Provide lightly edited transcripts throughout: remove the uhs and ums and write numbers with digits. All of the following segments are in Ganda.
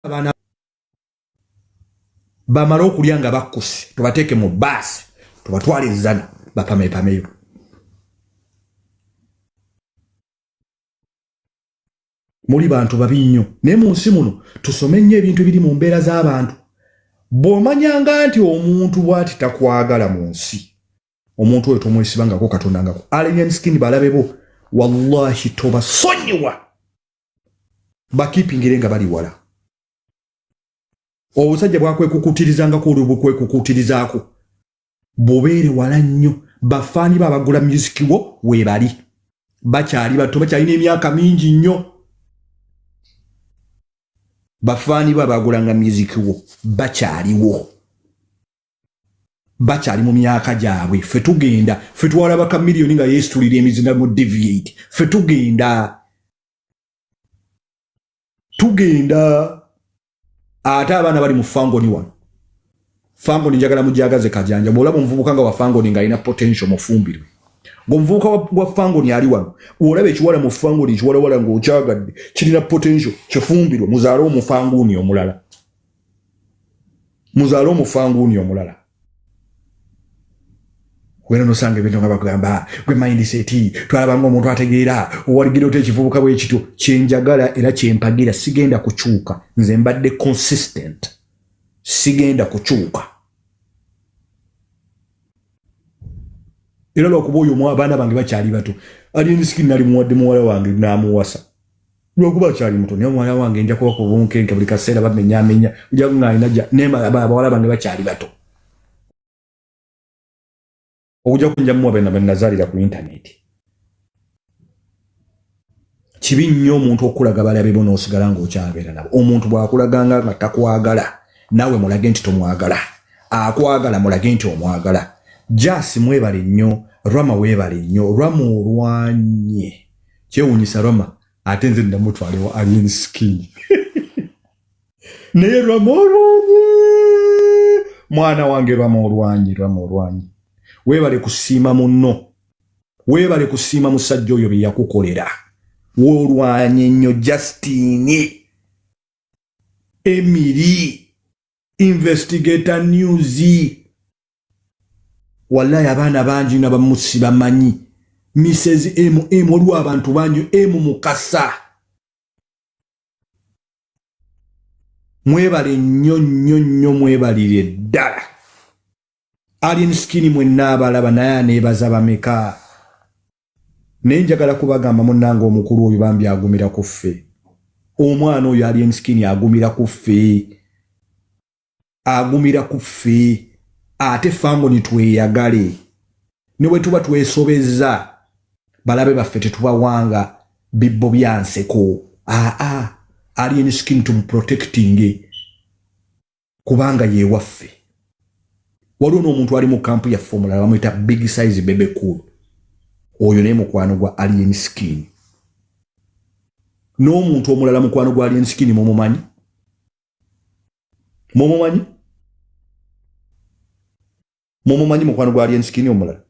Abana bamala okulya nga bakkuse tubateeke mu baasi tubatwale ezzana bapamepameyo. Muli bantu babi nnyo naye mu nsi muno tusome nnyo ebintu ebiri mu mbeera z'abantu. Bw'omanyanga nti omuntu bw'ati takwagala mu nsi, omuntu oyo tomwesibangako katondangako. Alien skin balabe bo wallahi tobasonyiwa bakipingire nga bali wala. Obusajja bwakwekukutirizangako olwo bukwekukutirizaako bubeere wala nnyo. Bafaani babagula music wo weebali bakyali bato bakyalina emyaka mingi nnyo. Bafaani babagulanga music wo bakyaliwo bakyali mu myaka gyabwe. Ffe tugenda ffe twalaba Chameleon nga yeesitulira emizina mu deviate. Ffe tugenda ate abaana bali mu fangoni wano. Fangoni njagala mujagaze kajanja bw'olaba omuvubuka nga wa fangoni ng'alina potential mufumbirwe. Ng'omuvubuka wa fangoni ali wano olaba ekiwala mu fangoni ekiwalawala ng'okyagadde kirina potential kifumbirwe muzaale omufanguni omulala. Muzaale omufanguni omulala. Wena nosanga ebintu nga bakugamba gwe mindset twalabanga omuntu ategeera owaligira oti ekivubuka bwe kityo kyenjagala era kyempagira sigenda kukyuka nze mbadde consistent sigenda kukyuka. Era lwakuba oyo abaana bange bakyali bato alien skin nali muwadde muwala wange n'amuwasa lwakuba akyali muto naye muwala wange nja kuba ku bunkenke buli kaseera bamenyaamenya nja kuŋŋaanira nema abawala bange bakyali bato. Okujja kunja muwa bena benazaalira ku internet. Kibi nnyo omuntu okulaga balabe bo n'osigala ng'okyabeera nabo. Omuntu bw'akulaganga nga takwagala naawe mulage nti tomwagala. Akwagala mulage nti omwagala. Jasi mwebale nnyo, Rama weebale nnyo, Rama olwanye. Kyewuunyisa Rama ate nze ndamutwalewo alien skin. Naye Rama olwanye. Mwana wange Rama olwanye, Rama olwanye. Weebale kusiima munno. Weebale kusiima musajja oyo bye yakukolera. Wolwanye nnyo Justine. Emily. Investigator News. Wallahi abaana bangi n'abamusi bamanyi. Mrs. M olwa abantu banyu Mukasa. Mwebale nnyo nnyo nnyo mwebalire ddala. Alien skin mwenna abalaba naye aneebaza bameka. Naye njagala kubagamba munnange omukulu oyo bambi agumira ku ffe. Omwana oyo alien skin agumira ku ffe. Agumira ku ffe. Ate fangoni tweyagale. Ne bwe tuba twesobezza balabe baffe tetubawanga bibbo byanseko. Alien skin tumuprotecting kubanga ye waffe. Waliwo n'omuntu ali mu kampu yaffe omulala bamuyita big size bebe cool. Oyo naye mukwano gwa alien skin. N'omuntu omulala mukwano gwa alien skin mumumanyi? Mumumanyi? Mumumanyi mukwano gwa alien skin omulala?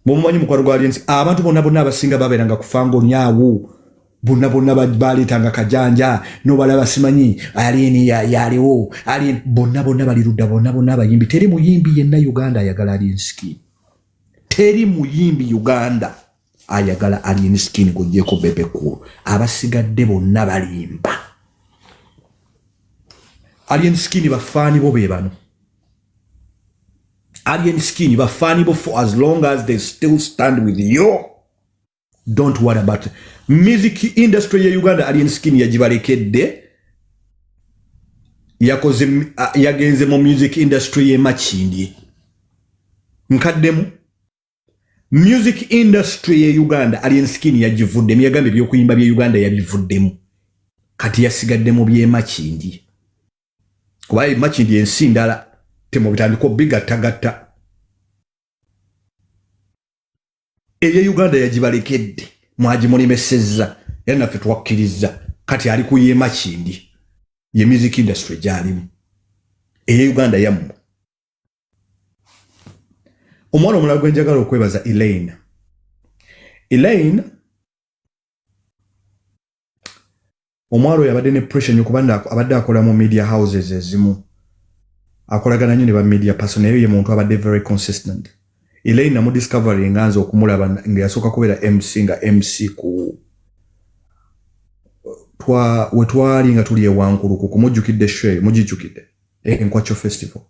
Mumumanyi mukwano gwa alien skin? Abantu bonna abasinga babeeranga ku fangoni awo. Bonna baleetanga kajanja n'obalaba simanyi alien yaliwo alien bonna bali ludda bonna abayimbi. Teri muyimbi yenna Uganda ayagala alien skin. Teri muyimbi Uganda ayagala alien skin kujjeko bebe cool. Abasigadde bonna balimba. Alien skin bafaani bo be bano. Alien skin bafaani bo for as long as they still stand with you. Don't worry about it. Music industry ya Uganda alien skin yagibalekedde. Yagenze mu music industry ye Makindi. Nkaddemu. Music industry ya Uganda alien skin yagivuddemu. Yagambe by'okuyimba bya Uganda yabivuddemu. Kati yasigaddemu bye Makindi. Kuba Makindi ensi ndala temo bitandiko bigatagatta. Eya Uganda yagibalekedde. Mwagimulimesezza era naffe twakkiriza kati ali ku ye Makindi ye music industry gyalimu eya Uganda yamu. Omwana omulala gwe njagala okwebaza Elaine omwalo yabadde ne pressure nnyo kubanga abadde akola mu media houses ezimu akolagana nnyo ne ba media person naye ye muntu abadde very consistent Elaine namu discovery nganza okumulaba nga yasooka kubeera MC nga MC ku wetwali nga tuli ewankulu ku kumujjukidde show mujijjukidde enkwacho festival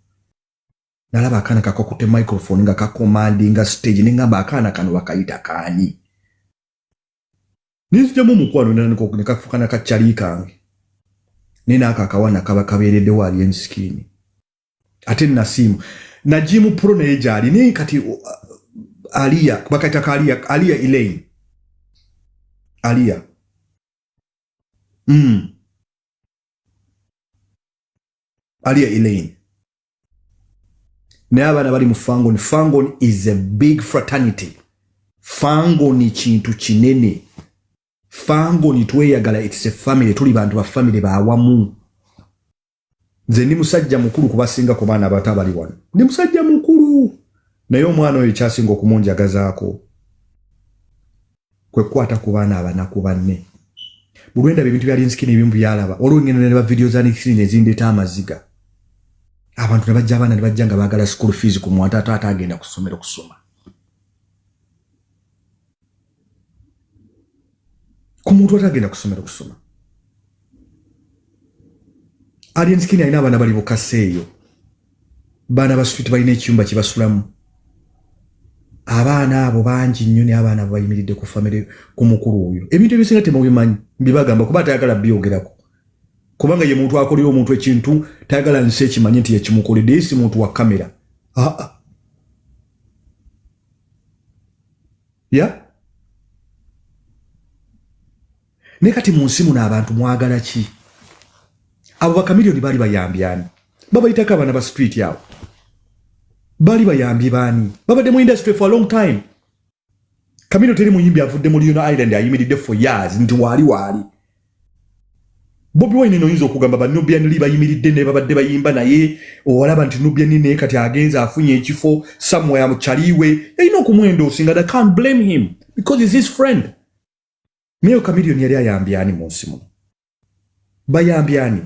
nalaba akaana kakokutte microphone nga kakomandinga stage nengamba akaana kano bakayita kaani nizijjamu mukwano ne kafukana kakyali kange nina akawana kaba kabeeredde wali enskini ate nasimu na Jim Pro naye gyali naye kati Alia bakayita ka Alia Elaine Alia Alia Elaine naye abaana bali mu Fangon. Fangon is a big fraternity. Fangon kintu kinene. Fangon tweyagala, it's a family. Tuli bantu ba family ba awamu. Nze ndi musajja mukulu kubasinga ku baana abato abali wano. Ndi musajja mukulu. Naye omwana oyo kyasinga okumunjagazaako. Kwe kwata ku baana abanaku banne. Bulwenda ebintu byali nsikini ebimu byalaba. Olwengene ne ba video za nikisini ezindeeta amaziga. Abantu ne bajja abaana ne bajja nga baagala school fees ku muntu ate agenda ku ssomero kusoma. Ku muntu ate agenda ku ssomero kusoma. Alien skin alina abaana bali bukaseeyo. Baana ba street balina ekyumba kye basulamu. Abaana abo bangi nnyo ne abaana bayimiridde ku family ku mukulu oyo. Ebintu ebisinga temubimanyi mbibagamba kuba tayagala byogerako. Kubanga ye muntu akolera omuntu ekintu tayagala nse kimanyi nti yekimukoledde isi muntu wa kamera. Ya? Ne kati mu nsi muno abantu mwagala ki? Abo ba Chameleon bali bayambyani. Babayitako abaana ba street yawo. Bali bayambi bani. Babadde mu industry for a long time. Chameleon teri muyimbi avudde mu Lion Island ayimiridde for years nti wali. Bobi Wine noyinza okugamba ba Nubian li bayimiridde ne babadde bayimba naye olaba nti Nubian ne kati agenza afunye ekifo somewhere mu chaliwe yina okumwendo singa that can't blame him because he's his friend. Naye Chameleon yali ayambyani mu nsi muno. Bayambyani.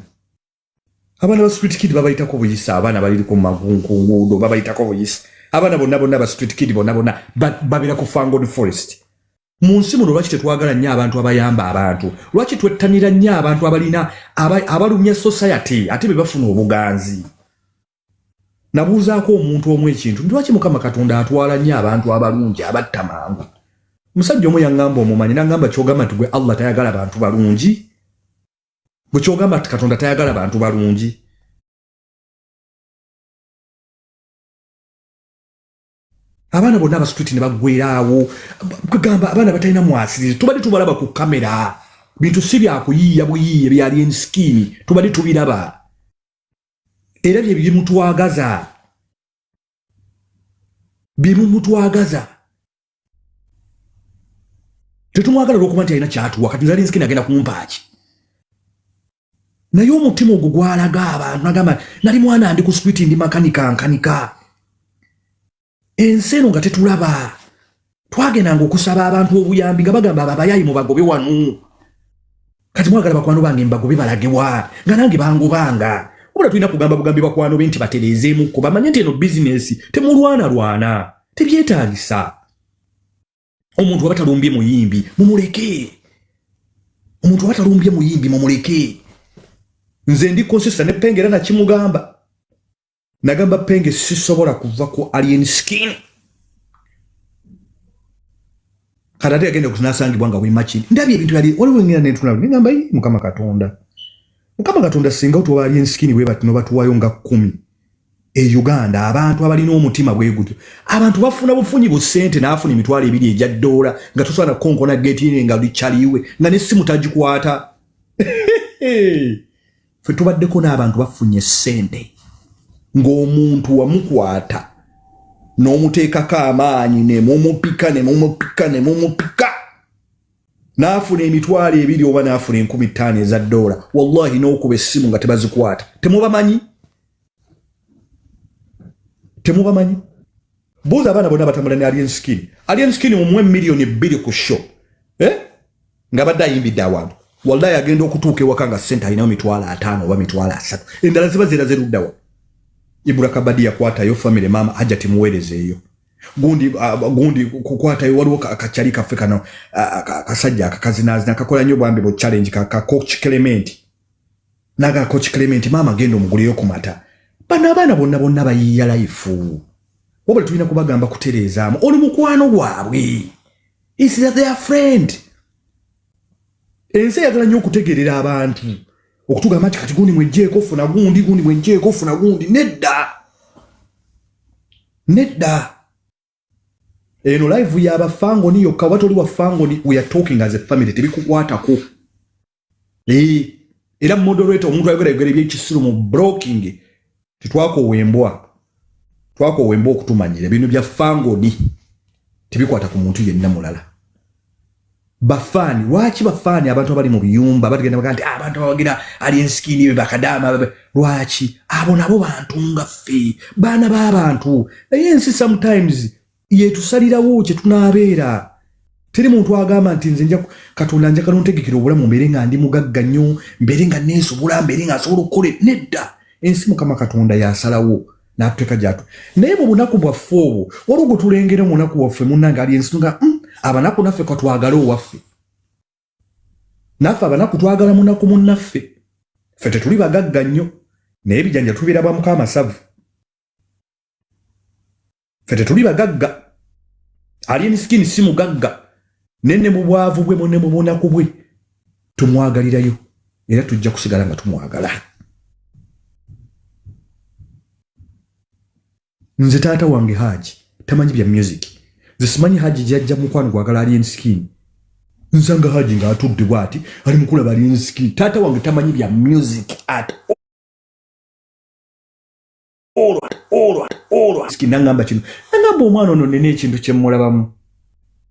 Abaana ba street kid babayitako buyisa abaana bali ku magunku ngudo babayitako buyisa. Abaana bonna ba street kid bonna babira ku Fangon Forest. Munsi muno lwaki tetwagala nnyo abantu abayamba abantu lwaki twettanira nnyo abantu abalina abalumya society ate bebafuna obuganzi nabuuzaako omuntu omu ekintu lwaki Mukama Katonda atwala nnyo abantu abalungi abatta mangu musajja omu yaŋŋamba omumanyi n'aŋŋamba kyogamba nti gwe Allah tayagala bantu balungi gwe kyogamba nti Katonda tayagala bantu balungi abaana bonna ba street ne baggweeraawo kugamba abaana batalina mwasirizi tubadde tubalaba ku kamera bintu si byakuyiiya buyiiya byali ensikini tubadde tubiraba era bye bimutwagaza tetumwagala olw'okuba nti alina kyatuwa kati zali ensikini agenda kumpaaki naye omutima ogwo gwalaga abantu nagamba nali mwana ndi ku street ndi makanika nkanika enseno nga tetulaba twagendanga okusaba abantu obuyambi nga bagamba abayayi mu bagobe wanu kati mwagala bakwano bange mbagobe balagewa nga nange bangobanga obula tulina kugamba bugambi bakwano be nti batereezeemu ko bamanye nti eno bizinesi temulwana tebyetaagisa omuntu waba talumbye muyimbi mumuleke nze ndi consistent ne Penge era nakimugamba nagamba Penge sisobola kuva ku alien skin kadade agenda kutunasangibwa nga wimachini ndabye ebintu yali waliwo ngina netuna ngamba Mukama Katonda singa otuwa alien skin we batino batuwayo nga 10 Uganda abantu abalina omutima bwegutu abantu bafuna bufunyi bu sente naafuna emitwalo 2 ejja dola nga tusana konkona gate nga lichaliwe nga nesimu tajikwata fe tubaddeko n'abantu bafunye sente ng'omuntu wamukwata n'omuteekako amaanyi ne mumupika n'afuna emitwalo 2 oba n'afuna 15 eza dola wallahi n'okuba essimu nga tebazikwata temubamanyi buuza abaana bonna batambula ne alien skin mumuwe $2 million ku show nga badde ayimbidde awantu wallahi agenda okutuuka ewaka nga ssente alinayo mitwalo 5 oba mitwalo 3 endala ziba ziraze luddawa. Ibura Kabadi yakwatayo family mama hajja timuweerezeeyo. Gundi kukwatayo waliwo akachali kaffe kano akasajja akakazinazina kakola nnyo bwambi bo challenge ka Coach Clement. Naga Coach Clement mama genda omuguliyo ku mata. Bano abaana bonna bayiya life. Wabula tulina kubagamba kutereezaamu. Oli mukwano gwabwe. Is their friend. Ensi yagala nnyo okutegerera abantu. Okutugamba ati kati gundi mwejjeeko funa gundi mwejjeeko funa gundi. Nedda. Eno live yaba fango niyo kawato liwa fango ni we are talking as a family tebikukwatako. Era moderator omuntu ayogera ebyekisiru mu broking twako wembwa okutumanyira bino bya fango ni tebikwata ku muntu yenna mulala. Bafani wachi bafani abantu abali mu biyumba bategenda bakanti abantu abagira alien skin bakadama lwachi abo nabo bantu ngaffe bana b'abantu naye ensi sometimes yetusalirawo kye tunaabeera. Teri muntu agamba nti nze Katonda njagala ontegekera obulamu mbeere nga ndi mugagga nnyo mbeere nga neesobola mbeere nga asobola okukola. Nedda, ensi Mukama Katonda yasalawo n'atuteeka gy'atu. Naye mu bunaku bwaffe obwo waliwo gwe tulengera mu bunaku bwaffe munnange ali ensi nga abanaku naffe katwagala owaffe. Naffe abanaku twagala munaku munnaffe. Ffe tetuli bagagga nnyo naye ebijanja tubirabamuko amasavu. Fete tuli bagagga. Alien skin si mugagga. Nenne mu bwavu bwe monne mu bonaku bwe. Tumwagalirayo. Era tujja kusigala nga tumwagala. Nze taata wange Haji tamanyi bya music. Nze simanyi Haji jajja mukwano gwagala alien skin. Nsanga Haji nga atudde bwati ali mukula alien skin. Taata wange tamanyi bya music at all. Nangamba kino. Nangamba omwana ono nene ekintu kye mmulabamu.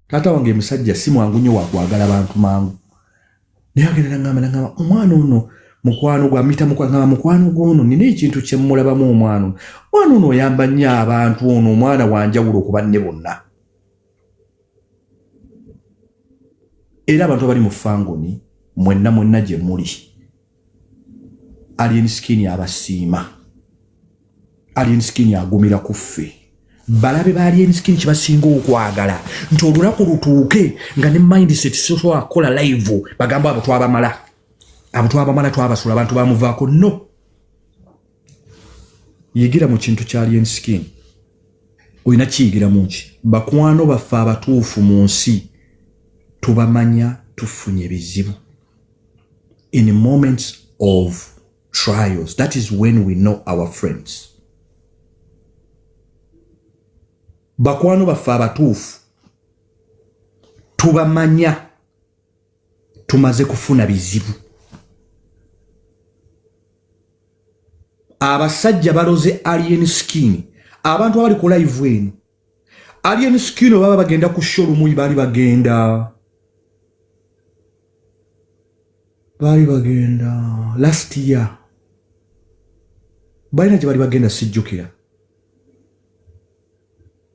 Taata wange musajja si mwangu nnyo wakwagala abantu mangu. Naye agenda nangamba omwana ono mukwano gwa mita mukwano gwono nene ekintu kye mmulabamu omwana ono. Omwana ono oyamba nnyo abantu ono omwana wanjawulo okuba ne bonna. Era abantu abali mu fangoni mwenna gye muli. Alien skin abasiima. Alien skin agumira kuffe. Balabe ba alien skin kibasinga okwagala. Nti olunaku lutuuke nga ne mindset so akola live bagamba abo twabamala. Abo twabamala twabasula abantu bamuvaako no. Yigira mu kintu kya alien skin. Oyina kiyigira munki. Bakwano baffe abatuufu mu nsi tubamanya tufunye bizibu. In moments of trials, that is when we know our friends. Bakwano baffe abatuufu tubamanya tumaze kufuna bizibu. Abasajja baloze alien skin. Abantu abali ku live eno alien skin baba bagenda ku showroom bali bagenda last year. Balina gye bali bagenda sijjukira.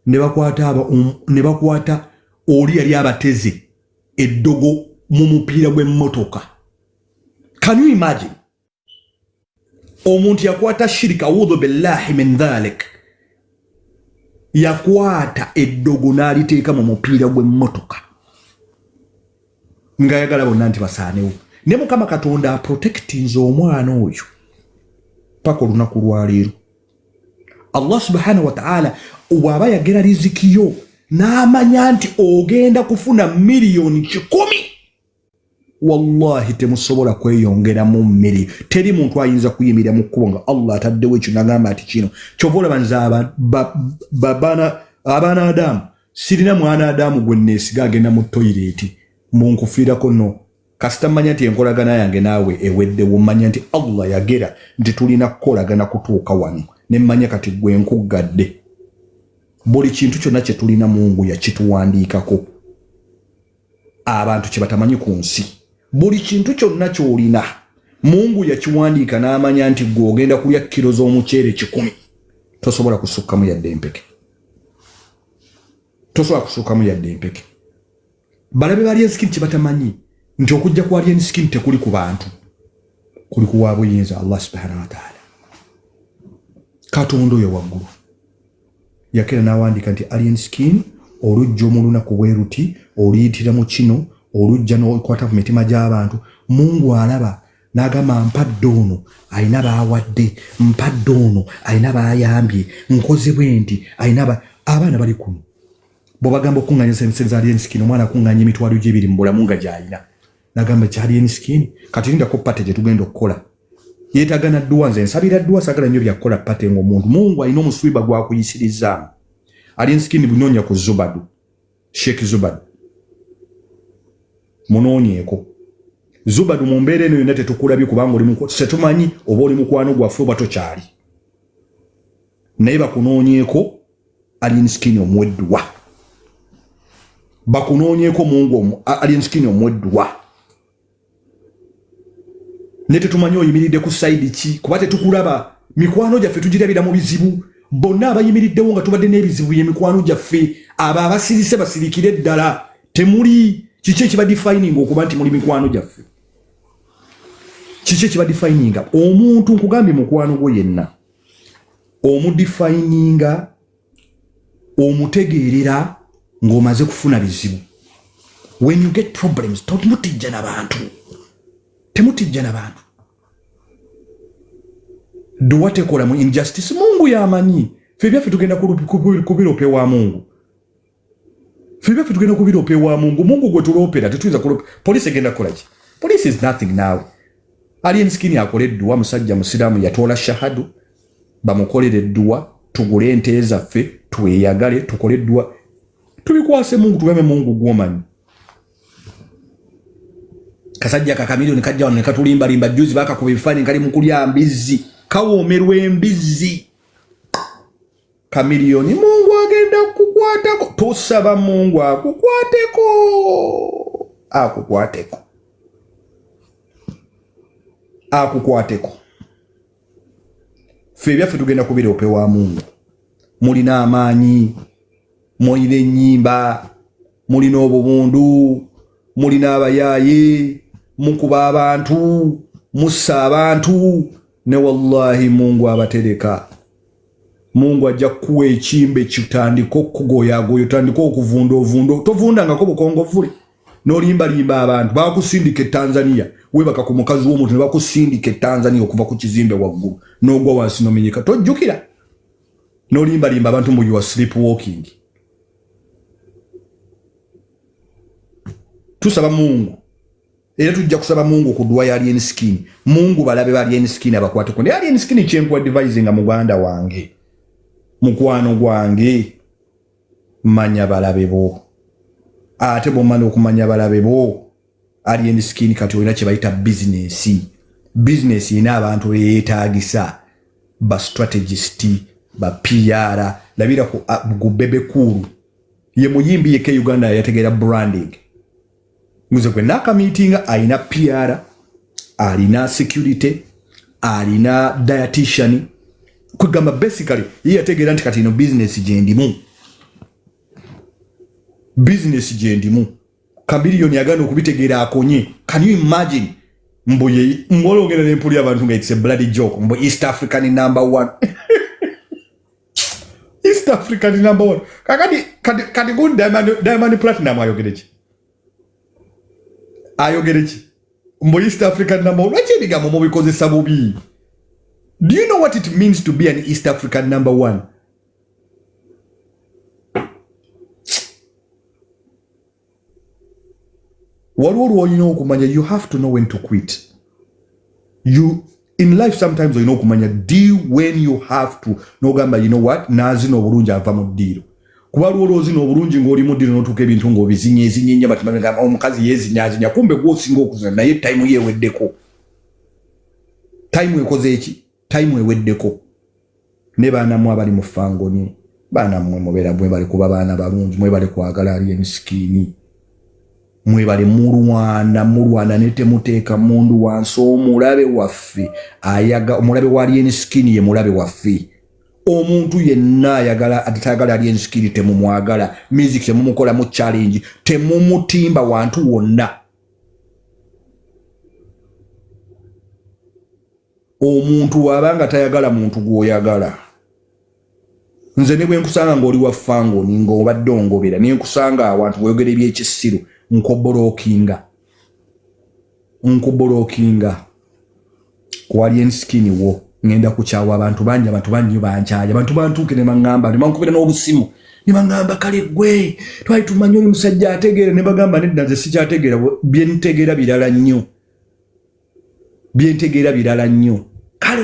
Ne bakwata oli yali abateze eddogo mu mupiira gw'emmotoka. Can you imagine? Omuntu yakwata shirika wudhu billahi min dhalik. Yakwata eddogo n'aliteeka mu mupiira gw'emmotoka. Nga yagala bonna nti basaanewo. Ne Mukama Katonda protectinze omwana oyo paka olunaku lwaleero. Allah subhanahu wa ta'ala waba yagera riziki yo n'amanya nti ogenda kufuna miliyoni 10. Wallahi temusobola kweyongera mu mmiri. Teri muntu ayinza kuyimira mu kkubo nga Allah ataddewo ekyo n'agamba ati kino. Kyova olaba nze abaana Adamu sirina mwana Adamu gwe nneesiga agenda mu toyireti munkufiirako no. Kasita manya nti enkolagana yange naawe eweddewo manya nti Allah yagera nti tulina kukolagana kutuuka wano. Ne mmanya kati gwe nkuggadde. Buli kintu kyonna kye tulina Mungu yakituwandiikako. Abantu kye batamanyi ku nsi. Buli kintu kyonna ky'olina Mungu yakiwandiika n'amanya nti gwe ogenda kulya kilo z'omuceere 10. Tosobola kusukkamu yadde empeke. Balabe bali ensiki kye batamanyi nti okujja ku alien skin tekuli ku bantu, kuli ku wabuyinza Allah subhanahu wa ta'ala. Katonda oyo waggulu yakera n'awandiika nti alien skin olujja omulunaku bweruti oluyitira mu kino olujja n'okwata ku mitima gy'abantu. Mungu alaba n'agamba mpadde ono alina baawadde, mpadde ono alina baayambye, nkoze bwe nti alina abaana bali kuno. Bwe bagamba okuŋŋaanya sente za alien skin, omwana akuŋŋaanya emitwalo gy'ebiri mu bulamu nga gy'alina. N'agamba kya alien skin kati lindako pate gye tugenda okukola. Yeetaaga na dduwa, nze nsabira dduwa, saagala nnyo byakukola pate ng'omuntu. Mungu alina omuswiba gw'akuyisirizaamu. Alien skin bunoonya ku Zubadu, Sheikh Zubadu. Munoonyeeko. Zubadu mu mbeera eno yonna tetukulabye kubanga oli mukwano, tetumanyi oba oli mukwano gwaffe oba tokyali. Naye bakunoonyeeko alien skin omwedduwa. Bakunoonyeeko Mungu alien skin omwedduwa. Ne tetumanyi oyimiridde ku sayidi ki, kuba tetukulaba. Mikwano gyaffe tugirabira mu bizibu. Bonna abayimiriddewo nga tubadde n'ebizibu ye mikwano gyaffe. Abo abasirise basirikire ddala. Temuli kiki ekiba defining okuba nti muli mikwano gyaffe. Kiki ekiba defining omuntu, nkugambye mukwano gwo yenna omudefininga, omutegeerera ng'omaze kufuna bizibu. When you get problems, temutijja n'abantu. Temutijja n'abantu. Duwa tekola mu injustice. Mungu yamanyi. Ffe byaffe tugenda kubirope wa Mungu. Ffe byaffe tugenda kubirope wa Mungu. Mungu gwe tuloopera tetuyinza kulopa. Police egenda kukola ki? Police is nothing now. Alien skin akoleddwa musajja musiraamu yatoola shahadu, bamukolere edduwa, tugule ente zaffe, tweyagale, tukoleddwa. Tubikwase Mungu, tuweme Mungu gwomanyi. Kasajja ka Chameleon kajja wano ne katulimba juzi bakakuba ebifaananyi kali mu kulya mbizzi. Kawoomerwa embizzi. Chameleon, Mungu agenda kukwatako. Tosaba Mungu akukwateko. Akukwateko. Akukwateko. Ffe byaffe tugenda kubirope wa Mungu. Mulina amaanyi, mulina ennyimba, mulina obubundu, mulina abayaaye, mukuba abantu, mussa abantu, ne wallahi Mungu abatereka. Mungu ajja kuwa ekimbe kitandika okugoyaagoya, otandika okuvunda. Tovundangako bukongovule. N'olimbalimba abantu. Bakusindika Tanzania. Webaka ku mukazi w'omuntu ne bakusindika Tanzania okuva ku kizimbe waggulu. N'ogwa wansi n'omenyeka. Tojjukira. N'olimbalimba abantu mu you are sleepwalking. Tusaba Mungu. Era tujja kusaba Mungu ku dduwa ya alien skin. Mungu balabe ba alien skin abakwateko. Ne alien skin kyempu advising nga muganda wange. Mukwano gwange. Manya balabe bo. Ate bomala okumanya balabe bo. Alien skin kati olina kye bayita business. Business ina abantu yeetaagisa. Ba strategist, ba PR, labira ku bebe kuru. Ye muyimbi yeke Uganda yategeera branding. Nguze kwe naka meeting alina PR, alina security, alina dietitian. Kugamba basically ye yategeera nti kati ino business gyendimu. Business gyendimu. Chameleon yagano okubitegeera akonye. Can you imagine? Mboye ngolongera n'empuli abantu nga it's a bloody joke. Mbo East African #1. East African #1. Kati good Diamond Platinum ayogerechi. Ayogerechi. Mbo East African #1. Lwaki ebigambo mubikozesa bubi? Do you know what it means to be an East African #1? You have to know when to quit. You in life sometimes you know kumanya deal when you have to. No gamba, you know what? Nazi no bulungi ava mu deal. Kuba lwolozi no bulungi ng'oli mu deal n'otuuka ebintu ng'obizinyeezinye batimanya gamba omukazi yeezinyaazinya kumbe gw'osinga okuzina naye time ye eweddeko. Time ekoze eki? Time eweddeko. Ne baana mu abali mu fangoni. Baana mmwe mubeera bwe bali kuba baana balungi mwe bali kwagala alien skin. Mwebale mulwana nete muteeka mundu wansi omulabe waffe ayaga omulabe wa alien skin ye mulabe waffe omuntu yenna ayagala atagala alien skin temumwagala music temumukola mu challenge temumutimba wantu wonna omuntu wabanga tayagala muntu gwoyagala nze ne bwe nkusanga ng'oli wa fango ninga obadde ongobera ne nkusanga abantu bweyogera ebyekisiru nkobbolookinga kwali ensikini wo ngenda kukyawa abantu bangi bankyaya abantu bantuuke ne baŋŋamba ne bankubira n'obusimu ne baŋŋamba kale gwe twali tumanyi oli musajja ategeera ne bagamba nedda nze sikyategeera byentegeera birala nnyo kale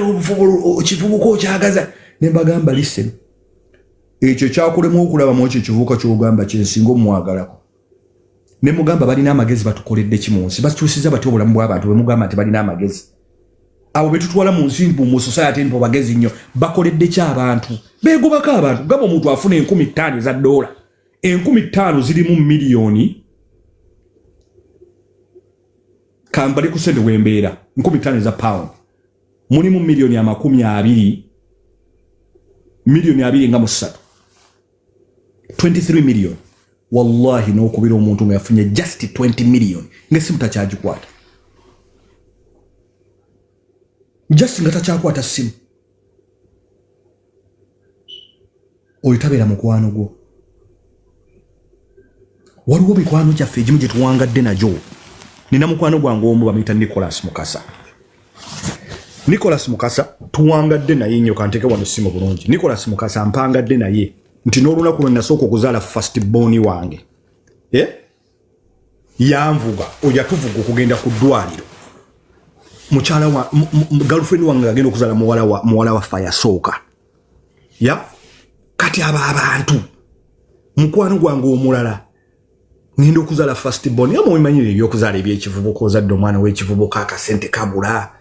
kivubuka okyagaza ne mbagamba listen ekyo kyakulemu okulabamu ekyo kivubuka kyogamba kyensinga omwagalako ne mugamba balina amagezi batukoledde ki mu nsi batuusiza batya obulamu bw'abantu bwe mugamba nti balina amagezi abo betutwala mu nsi mu society nti bagezi nnyo bakoledde ki abantu beegobako abantu gamba omuntu afuna $50,000 $50,000 zirimu miliyoni kambali ku sente wembeera $50,000 za pound mulimu miliyoni 20 miliyoni 23 23 million wallahi n'okubira omuntu nga yafunye just 20 million ng'essimu takyagikwata just nga takyakwata ssimu oyitabeera mukwano gwo waliwo mikwano gyaffe egimu gye tuwangadde nagyo nina mukwano gwange omu bamuyita Nicholas Mukasa tuwangadde naye nnyo kanteke wano essimu bulungi Nicholas Mukasa mpangadde naye nti n'olunaku lwe nasooka okuzaala first born wange yanvuga oja tuvuga okugenda ku ddwaliro mukyala wa girlfriend wange agenda okuzaala muwala wa fire sooka kati abantu mukwano gwange omulala ngenda okuzaala first born yamumanyire ebyokuzaala ebyekivubuka ozadde omwana w'ekivubuka akasente kabula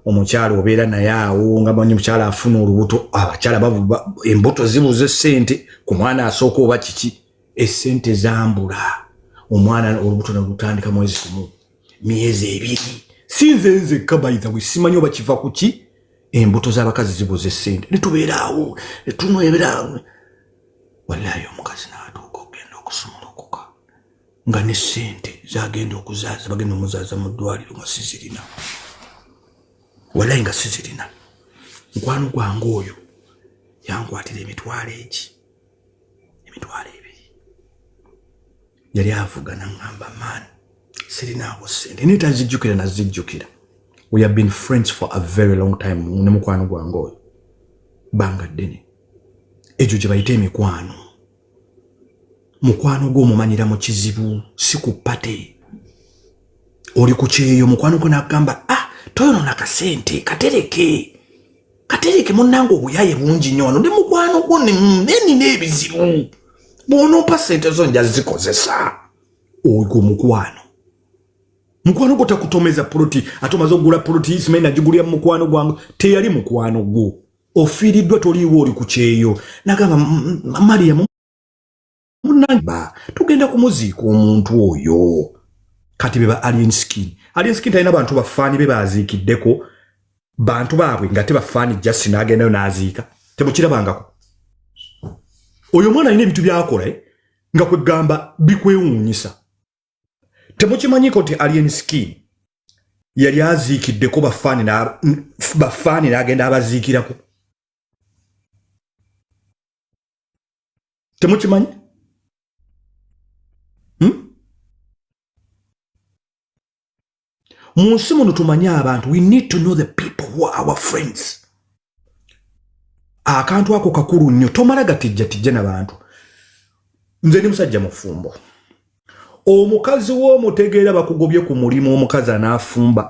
omukyala obeera naye awo nga manyi mukyala afuna olubuto abakyala bavuba embuto zibuze ssente ku mwana asooka oba kiki essente zambula omwana olubuto nalutandika mwezi gumu myezi 2 sinze nzekka bayita bwe simanyi oba kiva ku ki embuto z'abakazi zibuze ssente ne tubeera awo ne tunwebera wallahi omukazi n'atuuka okugenda okusumulukuka nga ne ssente zagenda okuzaaza bagenda omuzaaza mu ddwaliro nga sizirina wallahi nga sizirina mukwano gwange oyo yankwatira emitwalo 2 yali avuga naŋŋamba maani sirinaawo ssente naye tazijjukira nazijjukira we have been friends for a very long time ne mukwano gwange oyo banga ddene ekyo gye bayita emikwano mukwano gw'omumanyira mu kizibu si ku pate oli ku kyeyo mukwano gwo n'agamba toyono nakasente katereke munnange obuyaye bungi nnyo wano ndi mukwano gwo nina ebizibu bw'onompa ssente zo nja zikozesa ogwo mukwano gwo takutomeza poloti ate omaze okugula poloti simanyi nagigulira mu mukwano gwange teyali mukwano gwo ofiiriddwa toliiwo oli ku kyeyo nagamba Mariam munnange tugenda kumuziika omuntu oyo kati beba alien skin talina bantu bafaani be baziikiddeko bantu baabwe nga tebafaani just n'agendayo n'aziika temukirabangako oyo mwana alina ebintu byakola nga kwegamba bikwewuunyisa temukimanyiko nti alien skin yali aziikiddeko bafaani n'agenda abaziikirako temukimanyi mu nsi muno tumanye abantu we need to know the people who are our friends akantu ako kakulu nnyo tomala gatijjatijja n'abantu nze ndi musajja mufumbo omukazi w'omutegeera bakugobye ku mulimu omukazi anaafumba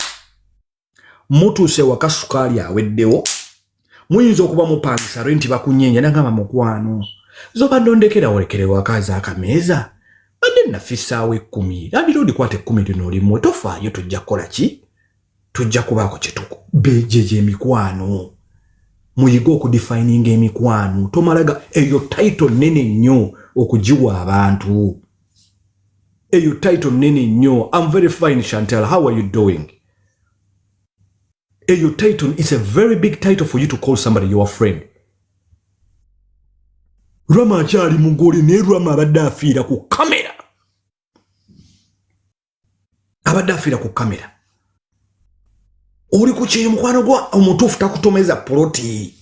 mutuuse waka sukaali aweddewo muyinza okuba mupangisa renti bakunyeenya nagamba mukwano zoba ndondekera olekere wakazi akameeza badde nafisaawo 10 abira odikwata 10 lino olimwe tofaayo tujja kukola ki tujja kubaako kyetuko bejeje emikwano muyiga okudefininga emikwano tomalaga eyo title nene nnyo okugiwa abantu eyo title nene nnyo I'm very fine Chantal how are you doing eyo title is a very big title for you to call somebody your friend Rama akyali mugole ne Rama abadde afiira ku kamera oli ku kiri mukwano gwa omutuufu takutomeza poloti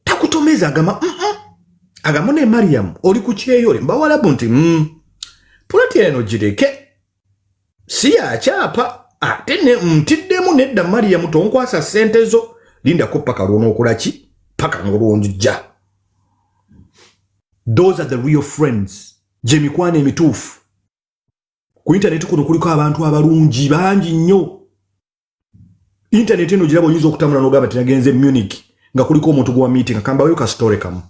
takutomeza agamba ne Mariam oli ku kyeyole mbawalabu nti poloti eno gireke si yakyapa ate ntiddemu nedda Mariam tonkwasa ssente zo lindako paka lw'onookola ki paka ng'olwonjujja. Those are the real friends. Gye mikwano emituufu. Ku internet kuno kuliko abantu abalungi bangi nnyo. Internet eno giraba oyinza okutambula n'ogamba nti nagenze Munich nga kuliko omuntu gwa meeting akambayo ka story kamu.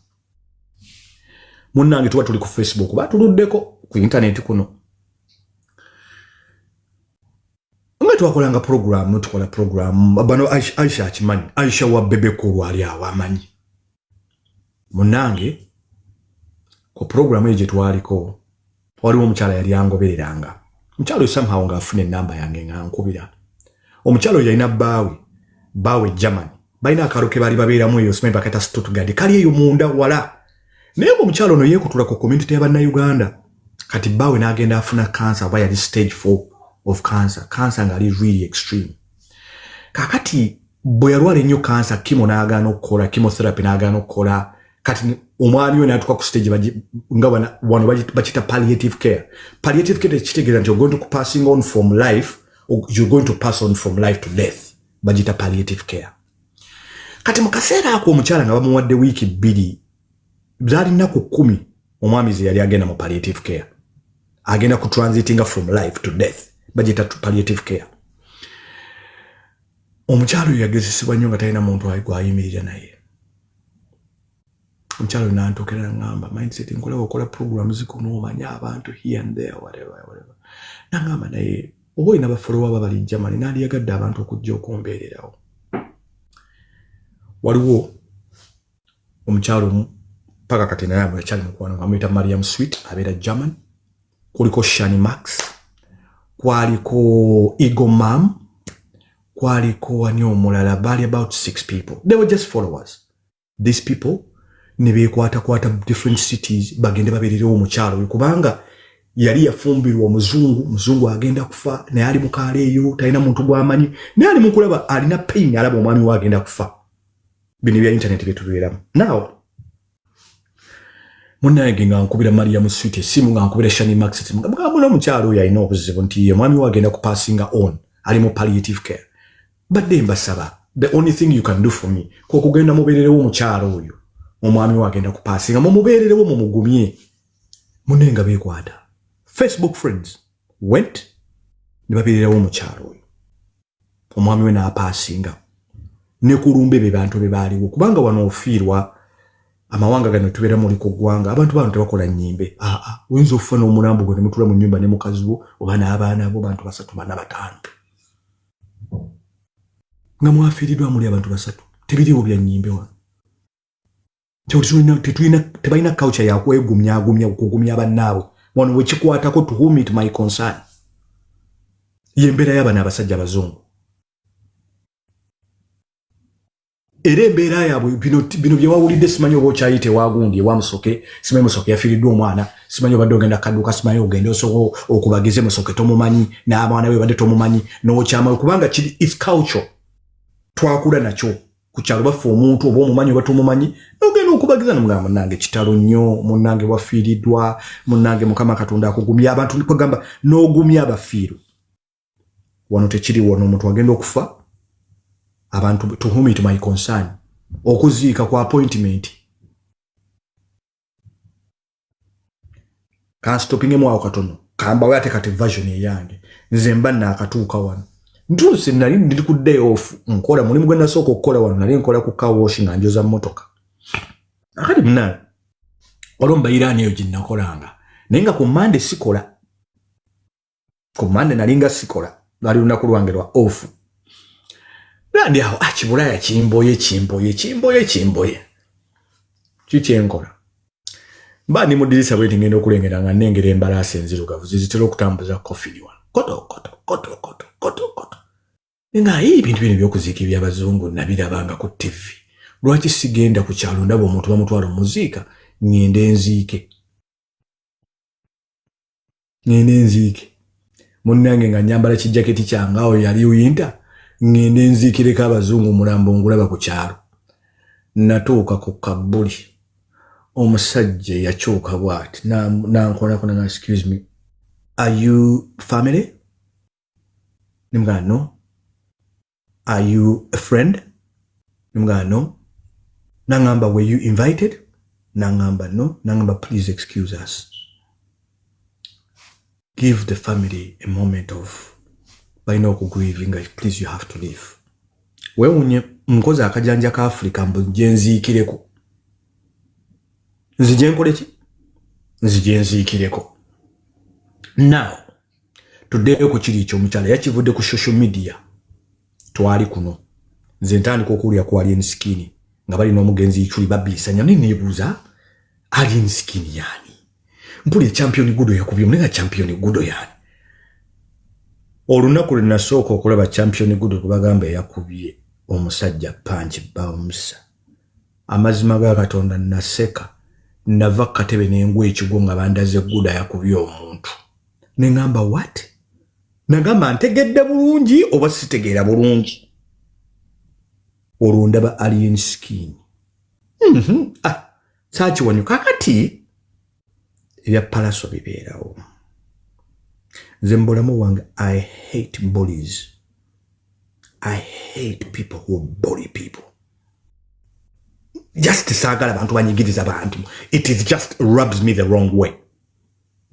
Munnange tuba tuli ku Facebook batuluddeko ku internet kuno. Nga twakolanga program tukola program bano Aisha akimanyi Aisha wa bebe ko ali awamanyi. Munnange ko program eje twaliko waliwo omukyala yali angobereranga. Omukyala somehow nga afune namba yange nga nkubira. Omukyala yalina bawe German. Baina akaroke bali babeeramu eyo simanyi bakata Stuttgart kali eyo munda wala. Naye omukyala ono yeekutula ku community y'abanna Uganda. Kati bawe n'agenda afuna cancer by at stage 4 of cancer. Cancer nga ali really extreme. Kakati bwe yalwala ennyo cancer kimo n'agaana okukola chemotherapy n'agaana okukola. Kati omwami we n'atuuka ku stage nga wano bakita palliative care. Palliative care kitegeeza nti you're going to passing on from life or you're going to pass on from life to death. Bagita palliative care. Kati mu kaseera ako omukyala nga bamuwadde wiiki 2 zaali nnaku 10 omwami ze yali agenda mu palliative care. Agenda ku transitinga from life to death. Bagita palliative care. Omukyala oyo yagezesebwa nnyo nga talina muntu ayimirira naye. Omukyala oyo n'antookera ngamba mindset nkola okola programs kuno omanya abantu here and there whatever. Nangamba naye oba olina bafolowa babali Germany nandiyagadde abantu okujja okumbeererawo. Waliwo omukyalo paka kati naye amukyali mukwano amuyita Mariam Sweet abeera German. Kuliko Shani Max, kwaliko Ego Mam, kwaliko ani omulala bali about 6 people. They were just followers. These people ne beekwata different cities bagende babeererawo omukyalo kubanga yali yafumbirwa omuzungu agenda kufa naye ali mukaala eyo talina muntu gw'amanyi naye ali mukulaba alina pain alaba omwami we agenda kufa. Bino bya internet byetubeeramu. Now munnange nga nkubira Mariam Sweet esimu nga nkubira Shani Max esimu nga mugamba omukyalo oyo alina obuzibu nti ye mwami we agenda kupassinga on ali mu palliative care. Badde mbasaba the only thing you can do for me kwe kugenda mubeererewo omukyalo oyo omwami we agenda kupassinga mumubeererewo mumugumye. Munenga beekwata. Facebook friends went ne babeererawo omukyalo oyo omwami we n'apassinga ne kulumbe be bantu be baaliwo kubanga wano ofiirwa amawanga gano tubeera muli ku ggwanga abantu bano tebakola nnyimbe. Oyinza okufa n'omulambo gwe ne mutula mu nnyumba ne mukazi wo oba n'abaana bo bantu 3 4 5 nga mwafiiriddwa muli abantu 3 tebiriwo bya nnyimbe wano. Tebalina culture ya kwegumya okugumya bannaabwe wano wekikwatako to whom it my concern. Yembeera y'abana abasajja abazungu. Era embeera yaabwe bino bye wawulidde simanyi oba okyayite wagundi ewamusoke simanyi musoke yafiiriddwa omwana simanyi obadde ogenda kadduka simanyi ogende osobola okubagize musoke tomumanyi n'abaana be badde tomumanyi n'okyama kubanga kiri is culture twakula nakyo ku kyalo baffe omuntu oba omumanyi oba tomumanyi ogenda okubagiza nomugamba munnange kitalo nnyo munnange wafiiriddwa munnange mukama katonda akugumya abantu ndikugamba n'ogumya abafiiru wano tekiriwo n'omuntu agenda okufa abantu to whom it my concern okuziika kwa appointment ka stopping mwa katono kamba wate kati version eyange nze mba nakatuuka wano ntuuse nali ndi ku day off nkola mulimu gwenda soko okukola wano nali nkola ku car washing anjoza motoka akati mna olomba irani eyo ginnakolanga nenga ku Monday sikola ku Monday nalinga sikola nali lunaku lwange lwa off. Nandi aho akibulaya kimboye kikyenkola mba ndi mudirisa bwe ngenda okulengera nga nengera embalasi enzirugavu zizitera okutambuza coffee wano koto nga ebintu bino by'okuziika eby'abazungu nabirabanga ku TV. Lwaki sigenda ku kyalo ndaba omuntu bamutwala muziika ngende nziike munnange nga nyambala kijaketi kyange awo yali winter ngende nziikireko abazungu mulambo ngulaba ku kyalo natuuka ku kabbuli omusajja yakyuka bw'ati nankolako nanga excuse me are you family nimugamba no are you a friend nimugamba no nangamba were you invited nangamba no nangamba please excuse us give the family a moment of balina okugrieving please you have to leave weewunye nkoze akajanja ka Africa mbu nziikireko nzije nkoleki nzije nziikireko now today ku kiri ekyo omukyala yakivudde ku social media twali kuno nze ntandika okuwulira ku alien skin nga balina omugenzi ichuli babisanya nebuuza alien skin yani mpuli champion gudo yakubye munenga champion gudo yani olunaku linasooka okulaba champion gudo kubagamba yakubye omusajja punch bounce amazima ga Katonda naseka nava katebe n'engwe ekigo nga bandaze guda yakubye omuntu nengamba what nagamba ntegedde bulungi oba sitegeera bulungi olundaba alien skin sachi wanyu kakati ebya palaso bibeerawo nze mbulamu wange I hate bullies. I hate people who bully people. Just sagala abantu banyigiriza abantu. It is just rubs me the wrong way.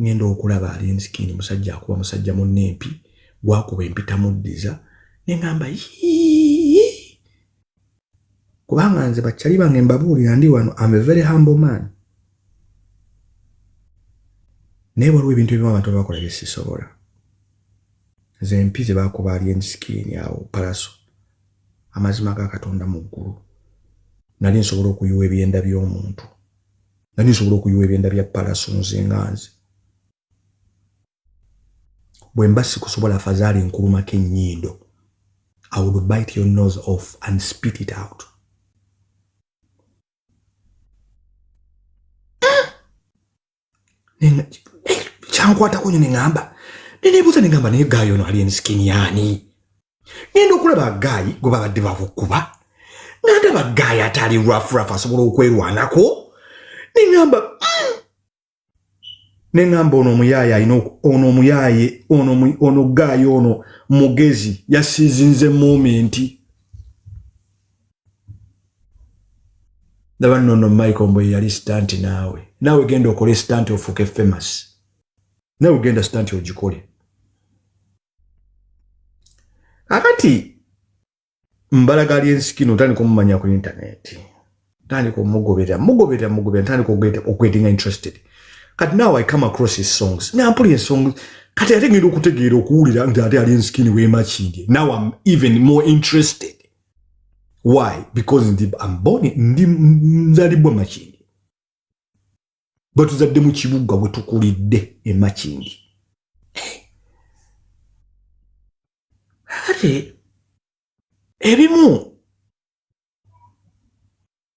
Ngendo okulaba alien skin musajja akuba musajja munnempi gwakuba empita muddiza nengamba kubanga nze bakyali bange mbabuulira ndi wano I'm a very humble man. Naye waliwo ebintu ebimu abantu bakola bye sisobola. Nze empize bakuba alien skin yawo palaso amazima ga Katonda mu ggulu nali nsobola okuyiwa ebyenda by'omuntu nali nsobola okuyiwa ebyenda bya palaso nze nganze bwe mba sikusobola afadhali nkulumako ennyindo I would bite your nose off and spit it out. Chankwatako nyo nengamba nenebuuza nengamba naye gayi ono alien skin yani ngenda okulaba gayi gwe babadde bakukuba nga ndaba gayi atali rough asobola okwerwanako nengamba ono omuyaaye alina ono omuyaaye ono gayi ono mugezi yasiizinze momenti ndaba nno Michael Mbowe yali stunt naawe genda okole stunt ofuuke famous naawe genda stunt ogikole akati mbalaga alien skin otandika omumanya ku internet tandika omugobera tandika okwetinga interested kati now I come across his songs nampulira songs kati ate ngenda okutegeera okuwulira nti ate alien skin weemakindye now I'm even more interested. Why? Because I'm born ndi nzalibwa makindi batuzadde mu kibuga bwe tukulidde emakindi ate ebimu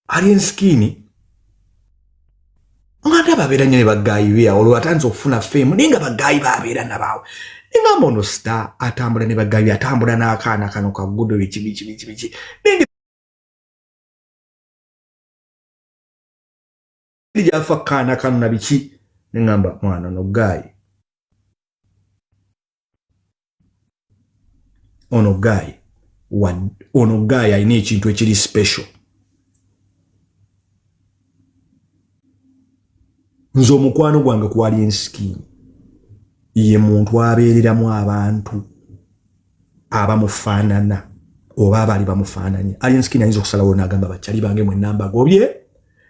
alien skin nga babeera nnyo ne bagayi be olwo atanze okufuna fame naye nga bagayi babeera nabaawo nengamba ono star atambula ne bagayi atambula n'akaana kano kagudo biki Jafa kana na biki nengamba mwana no gayi ono gayi alina ekintu ekiri special nze omukwano gwange ku alien skin ye muntu abeereramu abantu abamufaanana oba abali bamufaananye alien skin ayinza okusalawo n'agamba bakyali bange mwenna mbagobye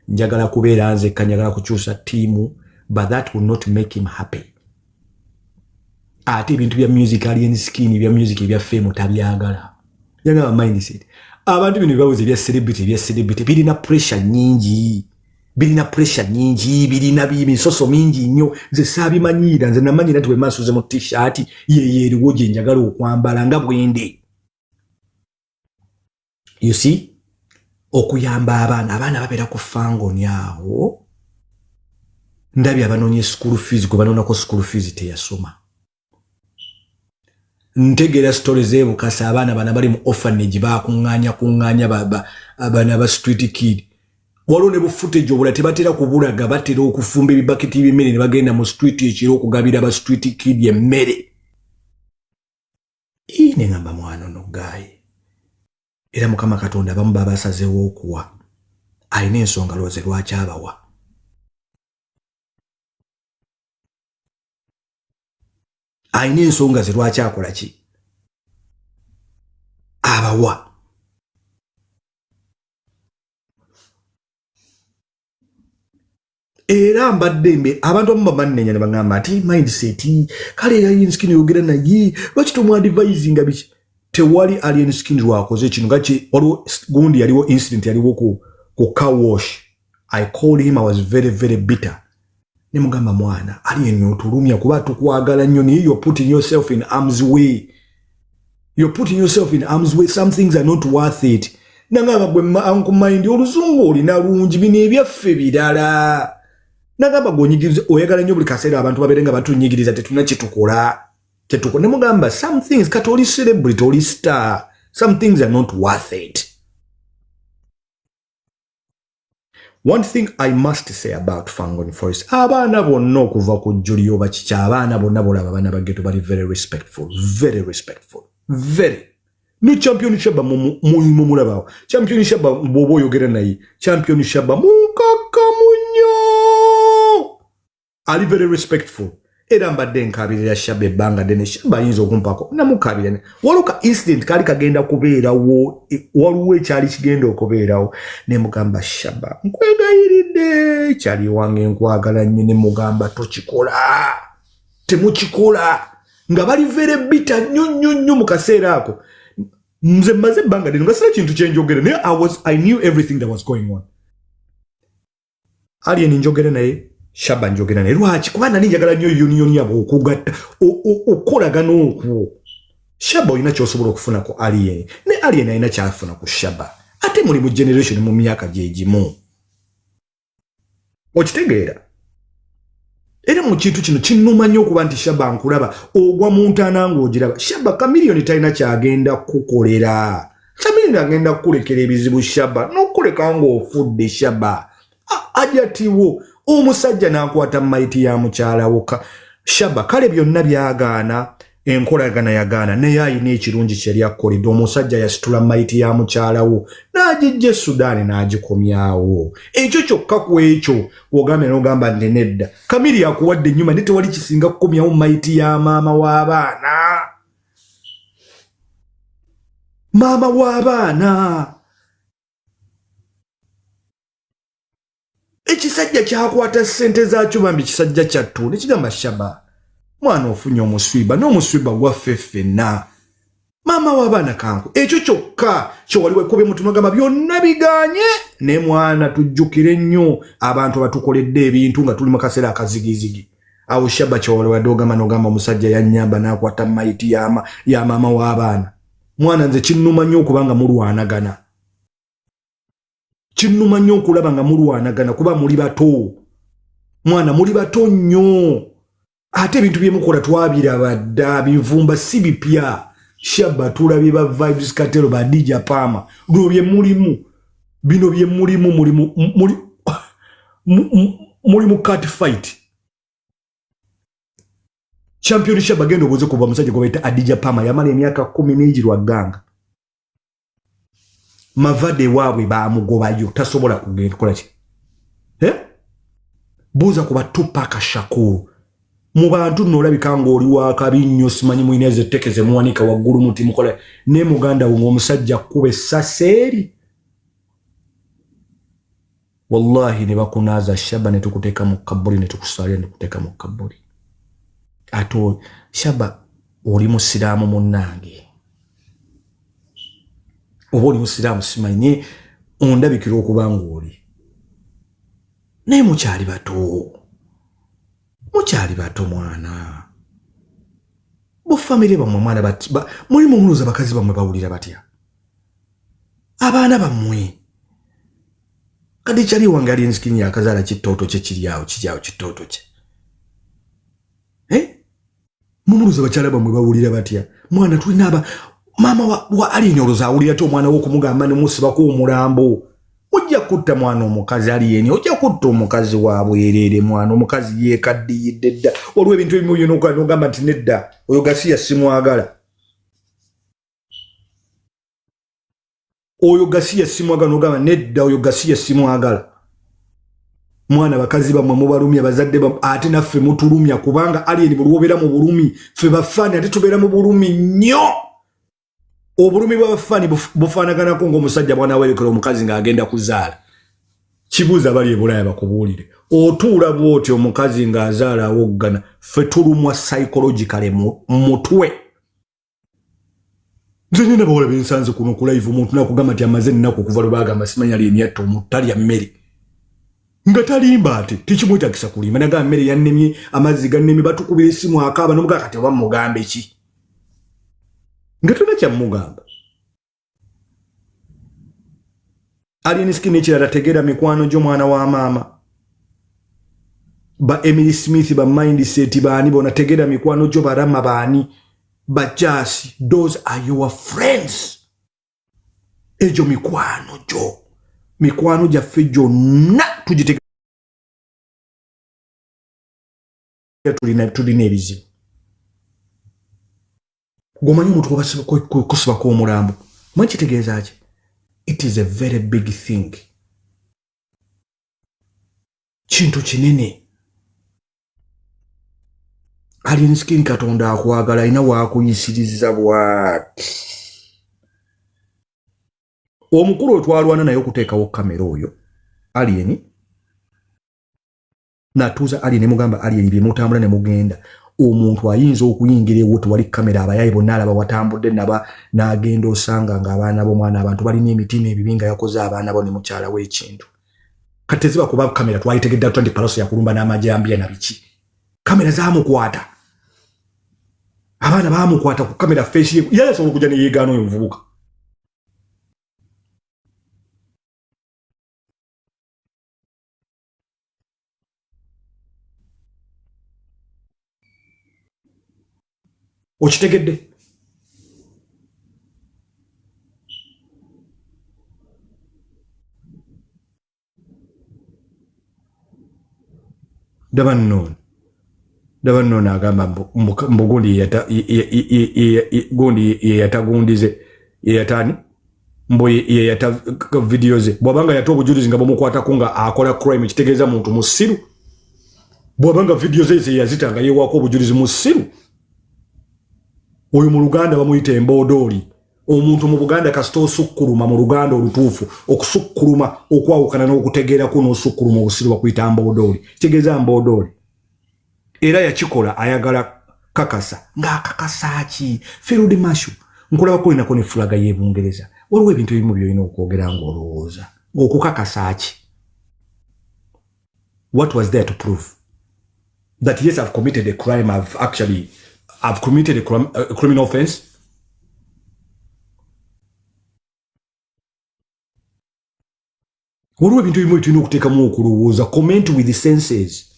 njagala kubeera nze njagala kukyusa tiimu but that will not make him happy. Ate ebintu bya music alien skin bya music bya fame tabyagala yanga mindset abantu bino babuze bya celebrity birina pressure nyingi birina bimisoso mingi nnyo nze saabimanyira nze namanyira nti bwe masuze mu t-shirt yeriwo gye njagala okwambala nga bwende you see okuyamba abaana babeera ku fangoni awo ndabye abanoonye school fees gwe banoonako school fees teyasoma ntegera stories ebukasa abaana bana bali mu orphanage bakuŋŋaanya abaana ba street kid waliwo ne bu footage obula tebatera kubulaga batera okufumba ebibaketi by'emmere ne bagenda mu street ekiro okugabira ba street kid emmere ne ngamba mwana ono gaayi era mukama katonda abamu babasazeewo okuwa alina ensonga looze lwaki abawa alina ensonga ze lwaki akola ki abawa era mbadde abantu abamu bamannenya ne baŋŋamba ati mindset kale alien skin yogera naye lwaki tomwadvisinga biki tewali alien skin lwakoze kino ngaki waliwo gundi yaliwo incident yaliwo ku car wash I called him. I was very very bitter ne mugamba mwana alien otulumya kuba tukwagala nnyo naye you're putting yourself in harm's way. You're putting yourself in harm's way. Some things are not worth it. Nangamba gwe mind oluzungu olina lungi bino ebyaffe birala. Nagamba gonyigiriza oyagala nnyo buli kaseera abantu baberenga batunyigiriza tetuna kitukola. Ne mugamba some things kati oli celebrity oli star. Some things are not worth it. One thing I must say about Fangon Forest, abaana bonna okuva ku Julio bakikya abaana bonna bolaba abaana bageto bali very respectful. Very. Ni champion Shabba mulaba. Champion Shabba bobo yogera naye. Champion Shabba mukaka munyo. Ali very respectful. Era mbadde nkabirira Shabba ebbanga ddene Shabba ayinza okumpako namukabira. Waluka incident kali kagenda kubeerawo waliwo ekyali kigenda okubeerawo ne mugamba Shabba nkwegayiridde kyali wange nkwagala nnyo ne mugamba tokikola temukikola nga bali very bitter nnyo mu kaseera ako nze mmaze ebbanga ddene nga sina kintu kyenjogera naye I knew everything that was going on. Alien njogera naye Shabba njogera naye lwaki kuba nali njagala nnyo union yabo okugatta okolagana okwo. Shabba olina kyosobola okufuna ku Alien ne Alien alina kyafuna ku Shabba ate muli mu generation mu myaka gyegimu okitegeera era mu kintu kino kinnuma nnyo okuba nti Shabba nkulaba ogwa mu ntaana ng'ogiraba Shabba Chameleon talina kyagenda kukolera. Chameleon agenda kukulekera ebizibu Shabba n'okuleka ng'ofudde Shabba ajatiwo omusajja n'akwata maiti ya mukyala woka Shabba kale byonna byagaana enkolagana yagaana naye ayina ekirungi kyeri akkoledde omusajja yasitula maiti ya mukyala wo n'agijja Sudan n'agikomyawo ekyo kyokka ku ekyo ogambe n'ogamba nti nedda Chameleon akuwadde ennyuma naye tewali kisinga kukomyawo maiti ya maama w'abaana ekisajja kyakwata ssente zaakyo bambi kisajja kyattu ne kigamba Shabba mwana ofunye omuswiba n'omuswiba gwaffe ffenna maama w'abaana kanku ekyo kyokka kyo waliwo ekkobye mutima gamba byonna biganye ne mwana tujjukire nnyo abantu batukoledde ebintu nga tuli mu kaseera akazigizigi awo Shabba kyowaliwadde ogamba n'ogamba omusajja yannyamba n'akwata maiti ya maama w'abaana mwana nze kinnuma nnyo okubanga mulwanagana kinnuma nnyo okulaba nga mulwanagana kuba muli bato mwana muli bato nnyo ate ebintu byemukola twabiraba dda bivumba si bipya Shabba tulabye ba Vibes Katero ba DJ Pama bino bye mulimu muli mu cat fight champion Shabba gendo obuze kuva musajja gwe bayita Adija Pama yamala emyaka 10 n'ejirwa ganga mavade waabwe baamugobayo tasobola kugenda kola ki buuza kuba Tupac Shakur mu bantu n'olabika ng'oli wakabi nnyo simanyi mulina ezettekeze muwanika waggulu muti mukola ne muganda wo omusajja kuba essaseri wallahi ne bakunaaza Shabba ne tukuteeka mu kabuli ne tukusaalira ne tukuteeka mu kabuli ato Shabba oli musiraamu munnange oba oli musiraamu simanyi ondabikira okuba ng'oli naye mukyali bato mwana bufamire bamwe mwana muli mumunuza bakazi bamwe bawulira batya abaana bammwe kadi kyali wange ali ensikini yakazaala kitooto kye kiryawo kitooto kye mumuruza bakyala bamwe bawulira batya mwana tulina mama wa alinyoloza awulira to omwana w'okumugamba ne musibako omulambo ojja kutta mwana omukazi aliyeni ojja kutta omukazi wa bwerere mwana omukazi yeekaddiyidde dda olwo ebintu ebimu byonogamba nti nedda oyo Gasiya simwagala oyo Gasiya simwagala nogamba nedda oyo Gasiya simwagala mwana bakazi bamwe mubalumya bazadde ate naffe mutulumya kubanga aliyeni bulwobeera mu bulumi ffe bafaani ate tubeera mu bulumi nnyo obulumi bw'abafaani bufaanaganako ng'omusajja bwana werekera omukazi ng'agenda kuzaala kibuuza bali ebulaya bakubuulire otuula bw'oti omukazi ng'azaala awoggana ffe tulumwa psychologically mu mutwe nze nyina bawala bensanze kuno ku live omuntu nakugamba nti amaze ennaku okuva lwe baagamba simanya lyenyatta omuntu talya mmere nga talimba ate tekimwetagisa kulimba nagamba mmere yannemye amazzi gannemye batukubira essimu akaaba nomugaa kati oba mugambe ki nga tuna kyamugamba alien skin ekirala tegeera mikwano gy'omwana wa maama ba Emily Smith ba mindset baani bona tegeera mikwano gyo barama baani bajasi those are your friends ejo mikwano gyaffe gyonna tugitegeera tulina ebizibu gomanyi omuntu kusibako omulambo manyi kitegeeza ki it is a very big thing kintu kinene alien skin katonda akwagala alina waakuyisiriza bwati omukulu otwalwana naye okuteekawo kamera oyo alien natuuza alien mugamba alien byemutambula ne mugenda omuntu ayinza okuyingira ewo tewali kamera abayayi bonna alaba watambudde n'agenda osanga ng'abaana b'omwana abantu balina emitima ebibi nga yakoze abaana bo ne mukyala w'ekintu kati teziba kuba kamera twalitegedda tuti palosi yakulumba n'amajambiya na biki kamera zaamukwata abaana baamukwata ku kamera feesi ye yasobola okujja ne yeegaana oyo omuvubuka okitegedde daba nnono agamba mbugundi yeyatagundize yeyatani mbo yeyata video ze bwabanga yata obujulizi nga bumukwatako nga akola crime kitegeeza muntu musiru bwabanga video ze yazitanga yewako obujulizi musiru oyo mu Luganda bamuyita embodooli omuntu mu Buganda kasita osukkuluma mu Luganda olutuufu okusukkuluma okwawukana n'okutegeerako n'osukkuluma obusiru bakuyita mbodooli kitegeeza mbodooli era yakikola ayagala kakasa ng'akakasa ki field marshal nkulabako olinako ne fulaga y'Ebungereza waliwo ebintu ebimu byolina okwogera ng'olowooza ng'okukakasa ki what was there to prove that yes I've committed a crime I've committed a criminal offense. Waliwo ebintu ebimu tulina okuteekamu okulowooza comment with the senses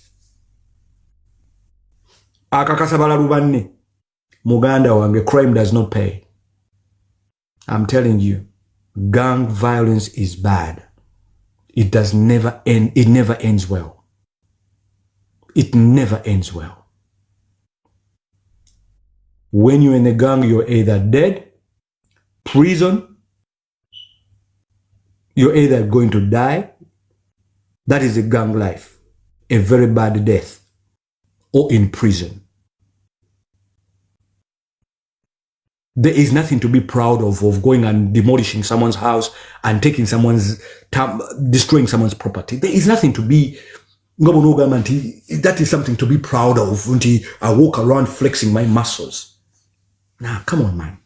akakasa balalu banne muganda wange crime does not pay. I'm telling you gang violence is bad. It does never end. It never ends well. It never ends well. When you're in a gang, you're either dead, prison, you're either going to die. That is a gang life, a very bad death, or in prison. There is nothing to be proud of going and demolishing someone's house and taking destroying someone's property. There is nothing to be, that is something to be proud of. I walk around flexing my muscles. Nah, come on, man.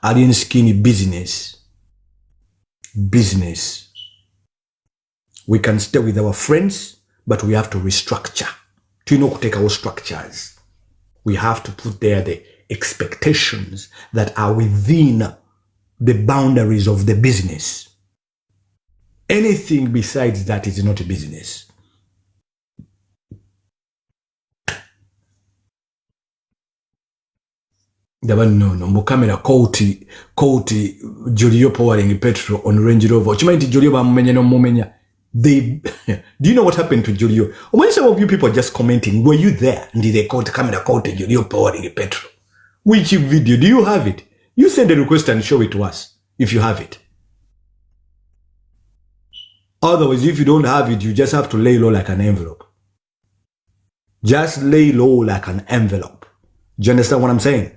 Alien skinny business. We can stay with our friends, but we have to restructure. Do you know to take our structures? We have to put there expectations that are within the boundaries of the business. Anything besides that is not a business. No, Mukamera Koti, Julio pouring petrol on Range Rover. Chimanti Julio Mumenya no Mumenya. Do you know what happened to Julio? When some of you people are just commenting, were you there? Did they call Kamera Koti Julio pouring petrol? Which video? Do you have it? You send a request and show it to us if you have it. Otherwise, if you don't have it, you just have to lay low like an envelope. Just lay low like an envelope. Do you understand what I'm saying?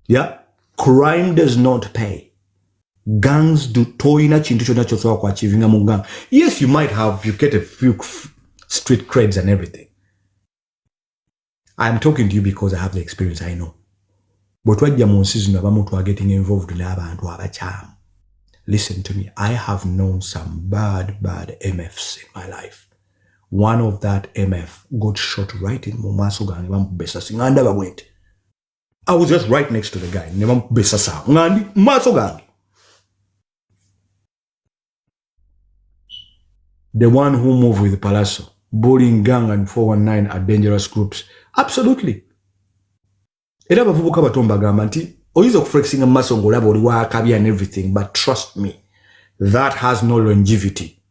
Yeah? Crime does not pay. Gangs do toina chintu chona chosowa kwa achieving mu gang. Yes, you might have, you get a few street creds and everything. I'm talking to you because I have the experience, I know. But what you season abamuntu are getting involved in abantu abacham. Listen to me. I have known some bad MFs in my life. One of that MF got shot right in Mumaso gang. Went. I was just right next to the guy. The one who moved with Palazzo, bullying gang and 419 are dangerous groups. Absolutely. Era bavubuka batomba gamba nti oyiza okuflexing amaso ngolaba oli wa Kubya and everything, but trust me, that has no longevity.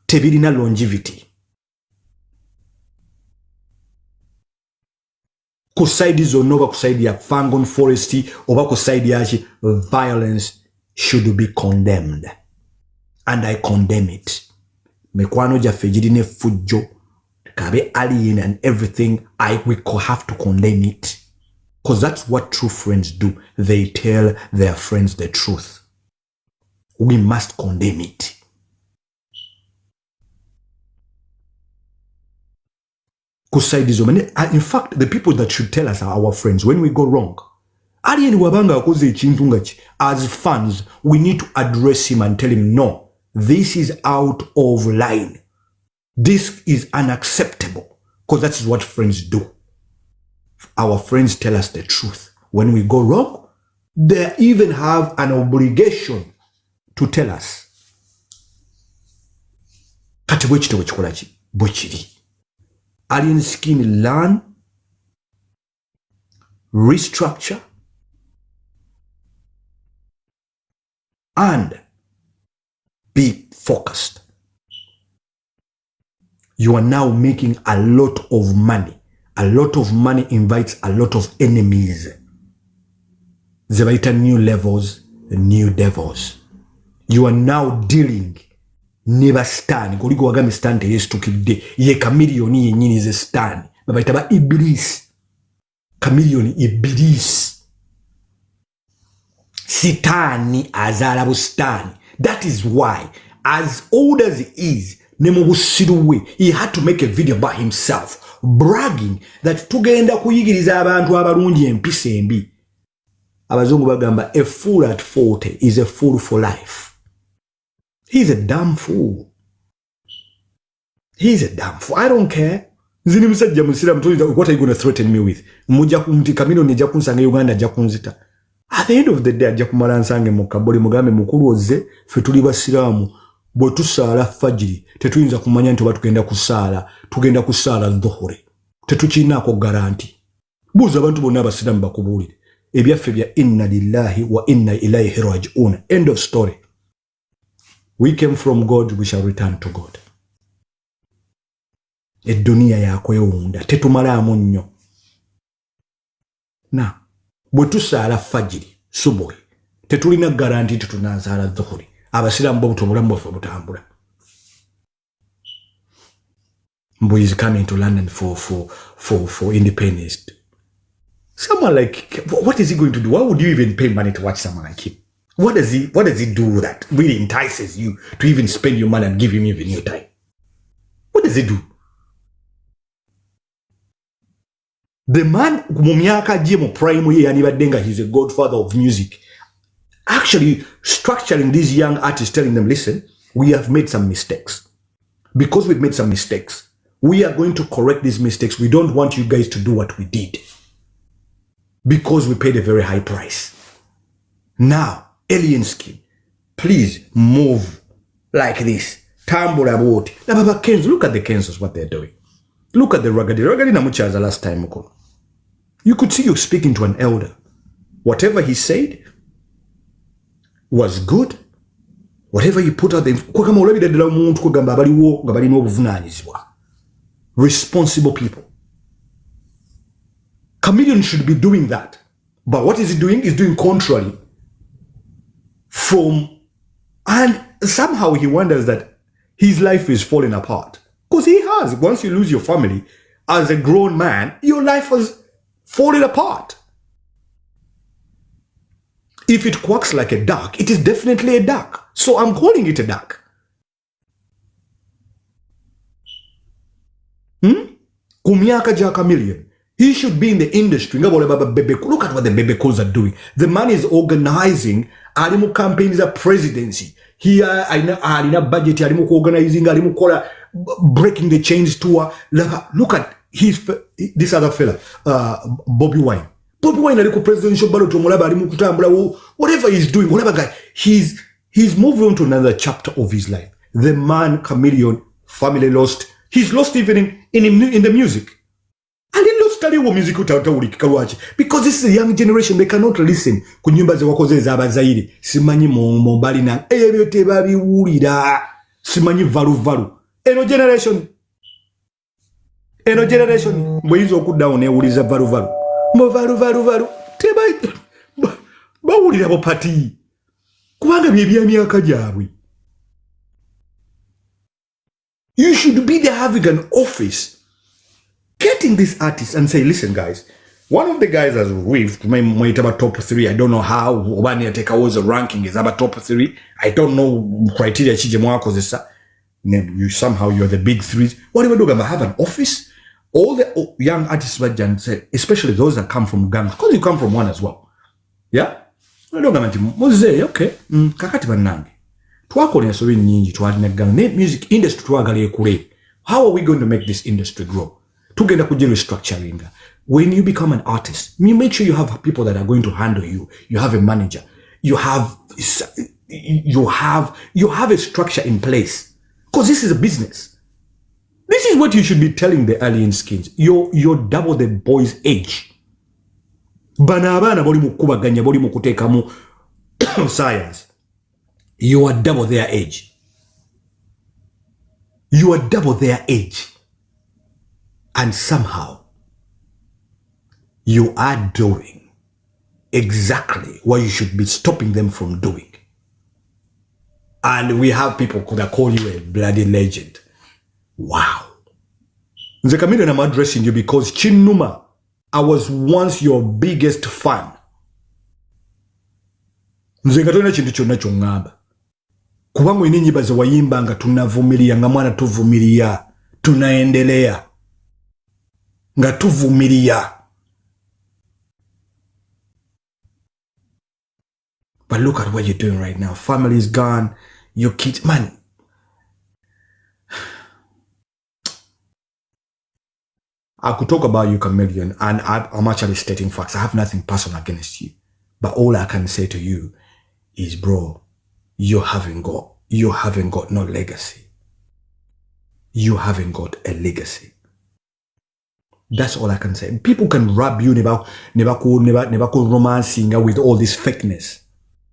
Tebirina longevity. Kusaidi zonova kusaidi ya Fangon Foresti oba kusaidi yachi, violence should be condemned. And I condemn it. Mekwano jaffe jirine fujjo, kabe alien and everything, we have to condemn it. Because that's what true friends do. They tell their friends the truth. We must condemn it. In fact, the people that should tell us are our friends when we go wrong. As fans, we need to address him and tell him, no, this is out of line. This is unacceptable. Because that's what friends do. Our friends tell us the truth. When we go wrong, they even have an obligation to tell us. Alien skin learn, restructure, and be focused. You are now making a lot of money. A lot of money invites a lot of enemies. Zebaita new levels, new devils. You are now dealing. Never stand. Kuliko wagami stand Atabukidde. Ye Chameleon yenyini ze stand. Babaita ba Iblis. Chameleon Iblis. Sitani azala bustani. That is why, as old as he is, he had to make a video about himself, bragging that tugenda kuyigiriza abantu abalungi empisa embi. Abazungu bagamba a fool at 40 is a fool for life. He's a damn fool. He's a damn fool. I don't care. What are you going to threaten me with? At the end of the day, ajja kumala nsange mukaboli mugambe mukulu oze fe tuli basiramu bwe tusaala fajiri tetuyinza kumanya nti batugenda kusaala dhuhuri tetukinako garanti. Buuza abantu bonna abasiramu bakubuulire ebyaffe bya inna lillahi wa inna ilayhi raji'un. End of story. We came from God, we shall return to God. Eddunia yakwewunda tetumalaamu nnyo. Na bwe tusaala fajiri subuhi tetulina garanti tutunazaala dhuhuri. Abasiramu bo butobulamu bwaffe butambula. Mbu is coming to London for independence. Someone like, what is he going to do? Why would you even pay money to watch someone like him? What does he do that really entices you to even spend your money and give him even your time? What does he do? The man, Mumiaka Jimo Prime, he's a godfather of music. Actually, structuring these young artists, telling them, listen, we have made some mistakes. Because we've made some mistakes, we are going to correct these mistakes. We don't want you guys to do what we did. because we paid a very high price. Now, alien skin, please move like this. Tumble about. Look at the Kenzos, what they're doing. Look at the Ragadi. Ragadi namuchaza last time. You could see you speaking to an elder. Whatever he said was good. Whatever you put out there. Responsible people. Chameleon should be doing that. But what is he doing? He's doing contrary from, and somehow he wonders that his life is falling apart. Because he has. Once you lose your family, as a grown man, your life was falling apart. If it quacks like a duck, it is definitely a duck. So I'm calling it a duck. Kumyaka ja Chameleon. He should be in the industry. Look at what the Bebekos are doing. The man is organizing Alimu campaigns a presidency. Here, I know budget, Alimu organizing, Alimu Kola breaking the chains tour. Look at this other fella, Bobby Wine. Bobby Wine, presidential ballot, whatever he's doing, whatever guy, he's moving on to another chapter of his life. The man, Chameleon, family lost. He's lost even in the music. I didn't lose study what music because this is a young generation. They cannot listen. Kunyumba ze wakoze za bazairi. Simanyi mbali na ebyo tebabi wulira. Simanyi valu. Eno generation. Mweyizo okuddawo ne wuliza valu. Mo valu. Tebayi. Bawulira bo pati. Kubanga bye myaka gyabwe. You should be there having an office. Getting these artists and say, listen, guys, one of the guys has weaved my top 3. I don't know how Obani Ateka was a ranking is about top 3. I don't know criteria you somehow you're the big 3. What do we do? Have an office? All the young artists said, especially those that come from gangs, because you come from one as well. Yeah? Okay. Kakati banange. Twakola so nyingi twalinagana music industry twagaliye kule. How are we going to make this industry grow? Tugenda kujja restructuring. When you become an artist, you make sure you have people that are going to handle you. You have a manager. You have a structure in place. Because this is a business. This is what you should be telling the alien skins. You're double the boy's age. Bana boli mukubaganya boli mukutekamu science. You are double their age. You are double their age. And somehow, you are doing exactly what you should be stopping them from doing. And we have people that call you a bloody legend. Wow. Nze Chameleon, I'm addressing you because Chinuma, I was once your biggest fan. Nze katona chintu kyonna kyongamba. Kubanga ine nyimba ze wayimba nga tunavumilia nga mwana tuvumilia tunaendelea nga tuvumilia. But look at what you're doing right now. Family is gone. Your kids, man. I could talk about you, Chameleon, and I'm actually stating facts. I have nothing personal against you. But all I can say to you is, bro, you haven't got no legacy. You haven't got a legacy. That's all I can say. People can rub you never romancing with all this fakeness.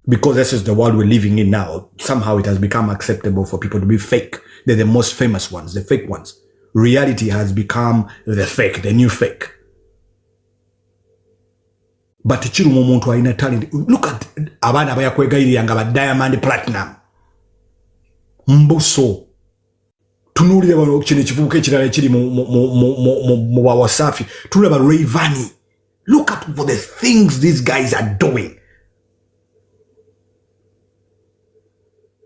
Because this is the world we're living in now. Somehow it has become acceptable for people to be fake. They're the most famous ones, the fake ones. Reality has become the fake, the new fake. But chiru momuntu aina talent. Look at abana abayakwegayirira nga ba Diamond Platinum. Mbuso. Tunulira bano kino kivubuka ekirala ekiri mu Wasafi. Tunulira ba Rayvanny. Look at what the things these guys are doing.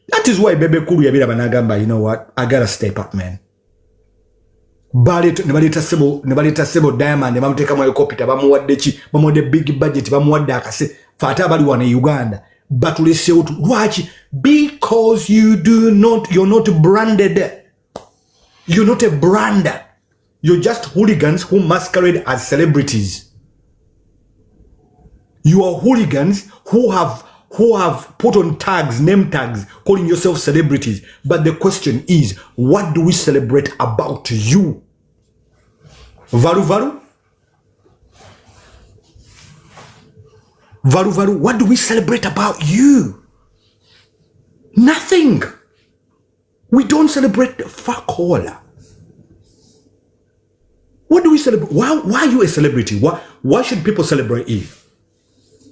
That is why Bebe Kuru yabira banagamba, you know what? I gotta step up, man. Nebaleta sebo Diamond, bamuteka mu helicopter, bamuwadde ki, bamuwadde big budget, bamuwadde akase. Fata bali wana Uganda. Batulese utu. Lwaki? Because you're not branded. You're not a brand. You're just hooligans who masquerade as celebrities. You are hooligans who have put on tags, name tags, calling yourself celebrities. But the question is, what do we celebrate about you? Varu Varu? Varu Varu, what do we celebrate about you? Nothing. We don't celebrate fuck all. What do we celebrate? Why are you a celebrity? Why should people celebrate you?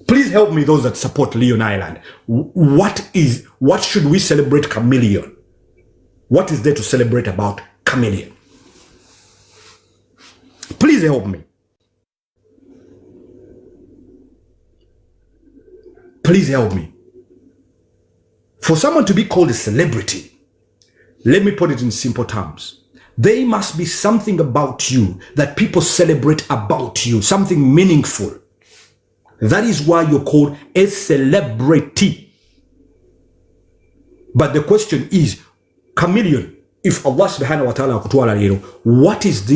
Please help me, those that support Leon Island. What should we celebrate Chameleon? What is there to celebrate about Chameleon? Please help me. Please help me. For someone to be called a celebrity, let me put it in simple terms. There must be something about you that people celebrate about you, something meaningful. That is why you're called a celebrity. But the question is, Chameleon, if Allah subhanahu wa ta'ala kutwala lero, what is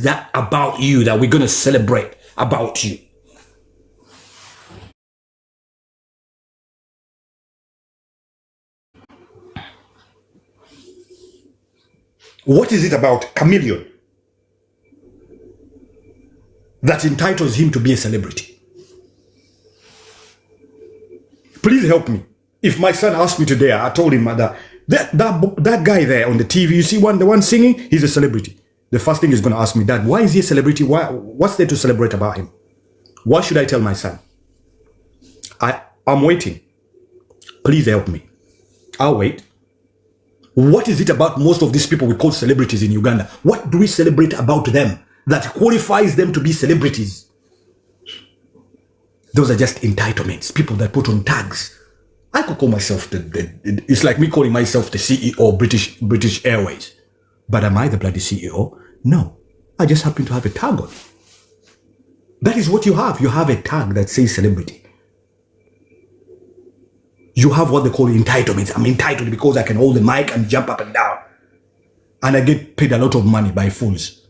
that about you that we're going to celebrate about you? What is it about Chameleon that entitles him to be a celebrity? Please help me. If my son asked me today, I told him that guy there on the TV, you see the one singing, he's a celebrity. The first thing he's going to ask me, Dad, why is he a celebrity? What's there to celebrate about him? What should I tell my son? I'm waiting. Please help me. I'll wait. What is it about most of these people we call celebrities in Uganda? What do we celebrate about them that qualifies them to be celebrities? Those are just entitlements, people that put on tags. I could call myself it's like me calling myself the CEO of British Airways. But am I the bloody CEO? No. I just happen to have a tag on. That is what you have. You have a tag that says celebrity. You have what they call entitlements. I'm entitled because I can hold the mic and jump up and down. And I get paid a lot of money by fools.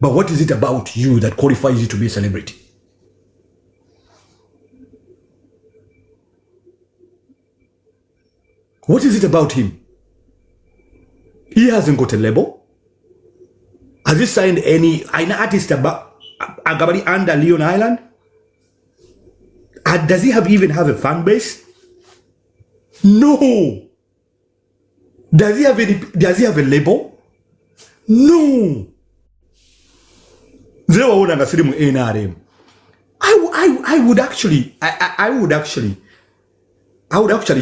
But what is it about you that qualifies you to be a celebrity? What is it about him? He hasn't got a label. Has he signed any artist about under Leon Island? Does he even have a fan base? No. Does he have a label? No. I would actually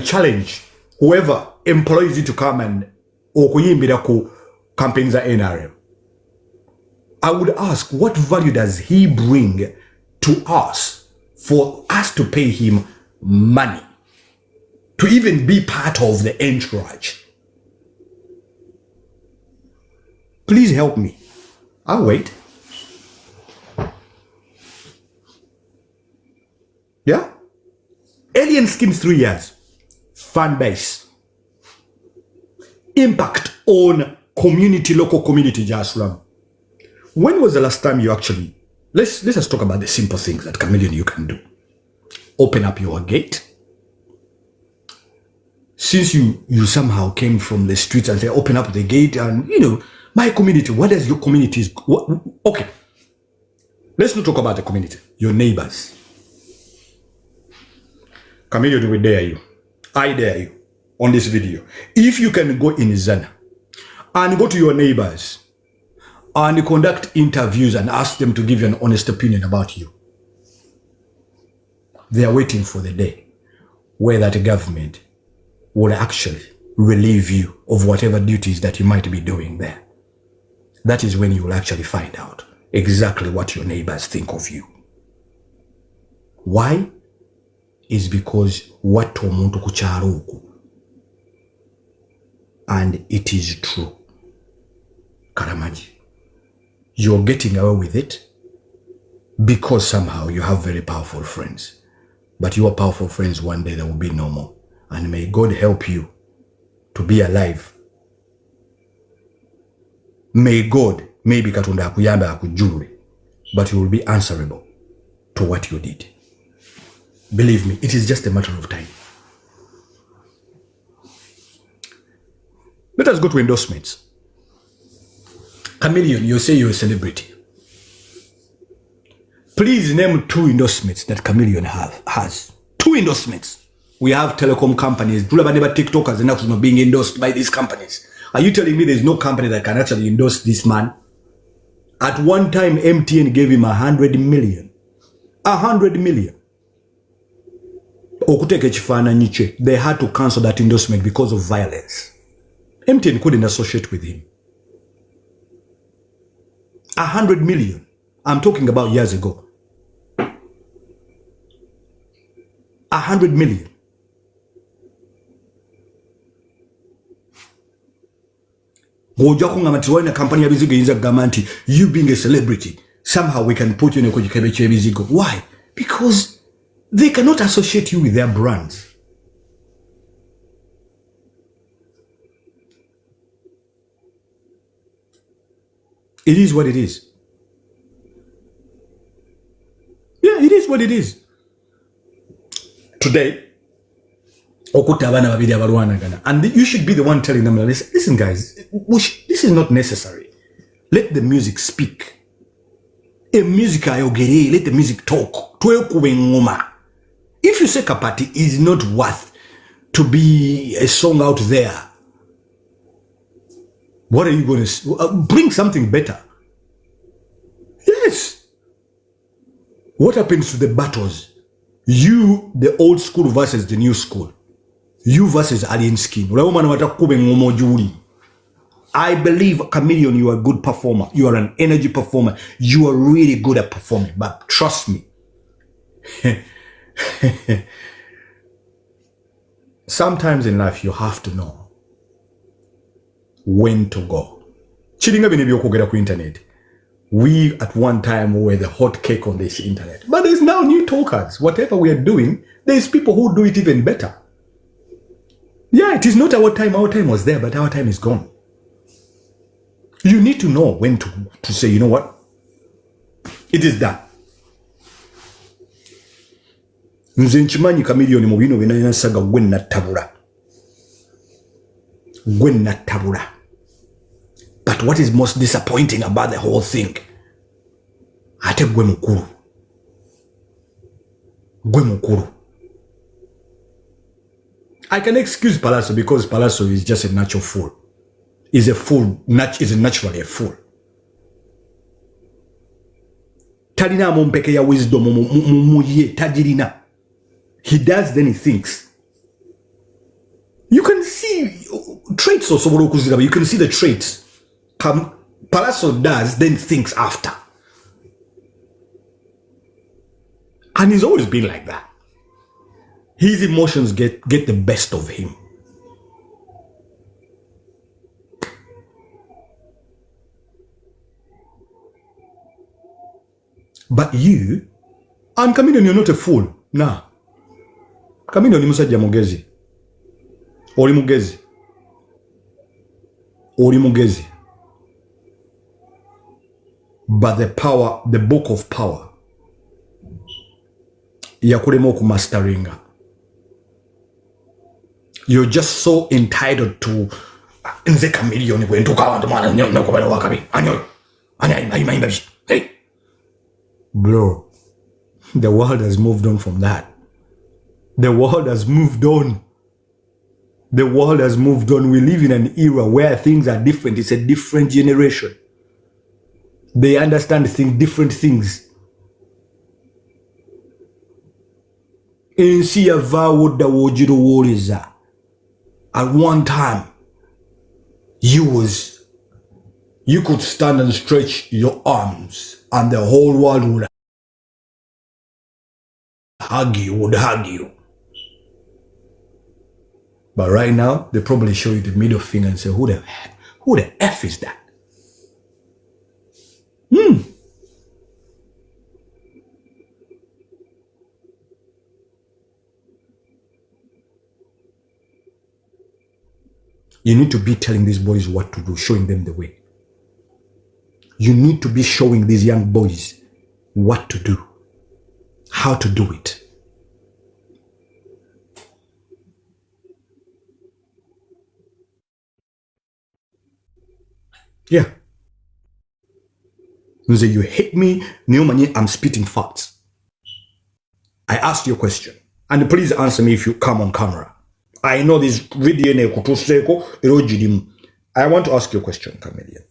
challenge whoever employs you to come and okuyimbira ku campaigns at NRM. I would ask, what value does he bring to us for us to pay him money to even be part of the entourage? Please help me. I'll wait. Yeah? Alien Skin 3 years. Fan base. Impact on community, local community, Jaslam. When was the last time you actually... Let's just talk about the simple things that Chameleon you can do. Open up your gate. Since you somehow came from the streets and say, open up the gate and, my community, what does your community... Okay. Let's not talk about the community. Your neighbors. Chameleon, we dare you. I dare you on this video. If you can go in Zana and go to your neighbors and conduct interviews and ask them to give you an honest opinion about you, they are waiting for the day where that government will actually relieve you of whatever duties that you might be doing there. That is when you will actually find out exactly what your neighbors think of you. Why? Is because what omuntu kukyalo okwo. And it is true. Karamaji. You're getting away with it because somehow you have very powerful friends. But your powerful friends, one day, there will be no more. And may God help you to be alive. May God, maybe Katonda akuyambe akujure, but you will be answerable to what you did. Believe me, it is just a matter of time. Let us go to endorsements. Chameleon, you say you're a celebrity. Please name 2 endorsements that Chameleon has. 2 endorsements. We have telecom companies. TikTokers and being endorsed by these companies. Are you telling me there's no company that can actually endorse this man? At one time, MTN gave him 100 million. 100 million. They had to cancel that endorsement because of violence. MTN couldn't associate with him. 100 million. I'm talking about years ago. 100 million. You being a celebrity, somehow we can put you in a bizigo. Why? Because they cannot associate you with their brands. It is what it is. Yeah, it is what it is. Today, and you should be the one telling them, listen guys, this is not necessary. Let the music speak. Let the music talk. If you say Kapati is not worth to be a song out there, what are you going to bring something better? Yes. What happens to the battles? You, the old school versus the new school. You versus alien skin. I believe, Chameleon, you are a good performer. You are an energy performer. You are really good at performing. But trust me, sometimes in life you have to know when to go. Internet. We at one time were the hot cake on this internet. But there's now new talkers. Whatever we are doing, there's people who do it even better. Yeah, it is not our time. Our time was there, but our time is gone. You need to know when to say, you know what? It is done. Nze nchimanyi Chameleon mu bino binasaga gwe nattabula. But what is most disappointing about the whole thing? Ate gwe mukuru. I can excuse Palazzo because Palazzo is just a natural fool. Is naturally a fool. Talina mompeke ya wisdom muye tajirina. He does, then he thinks. You can see traits also. You can see the traits. Palazzo does, then thinks after. And he's always been like that. His emotions get the best of him. But you, and Chameleon, you're not a fool. Nah. Chameleon ni musajja mugezi. Oli mugezi. But the book of power, yakulema okumasteringa. You're just so entitled to nze Chameleon bwentuka abantu mwana nnyo nakubala wakabi. Hey. Bro, the world has moved on from that. The world has moved on. The world has moved on. We live in an era where things are different. It's a different generation. They understand different things. At one time, you could stand and stretch your arms and the whole world would hug you. But right now, they probably show you the middle finger and say, who the F is that? You need to be telling these boys what to do, showing them the way. You need to be showing these young boys what to do. how to do it. Yeah. You hate me, I'm spitting facts. I asked you a question, and please answer me if you come on camera. I know this video. I want to ask you a question, Chameleon.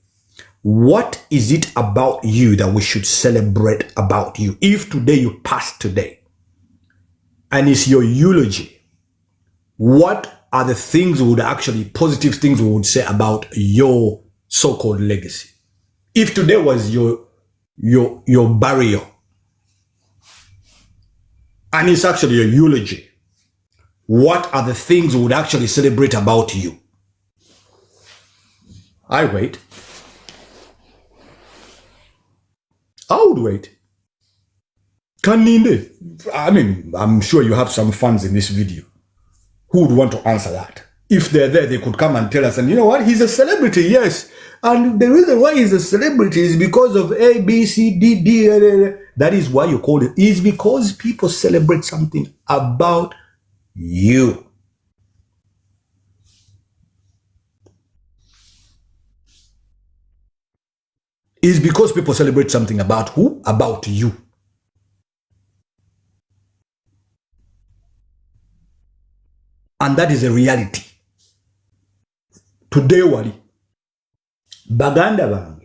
What is it about you that we should celebrate about you? If today you pass today, and it's your eulogy, what are the things we would actually, positive things we would say about your so-called legacy? If today was your burial, and it's actually a eulogy, what are the things we would actually celebrate about you? I wait. I would wait. I mean, I'm sure you have some fans in this video who would want to answer that. If they're there, they could come and tell us, and you know what? He's a celebrity, yes. And the reason why he's a celebrity is because of A, B, C, D, D. That is why you call it. It's because people celebrate something about you. It's because people celebrate something about who? About you. And that is a reality. Today, Wali. Baganda bang.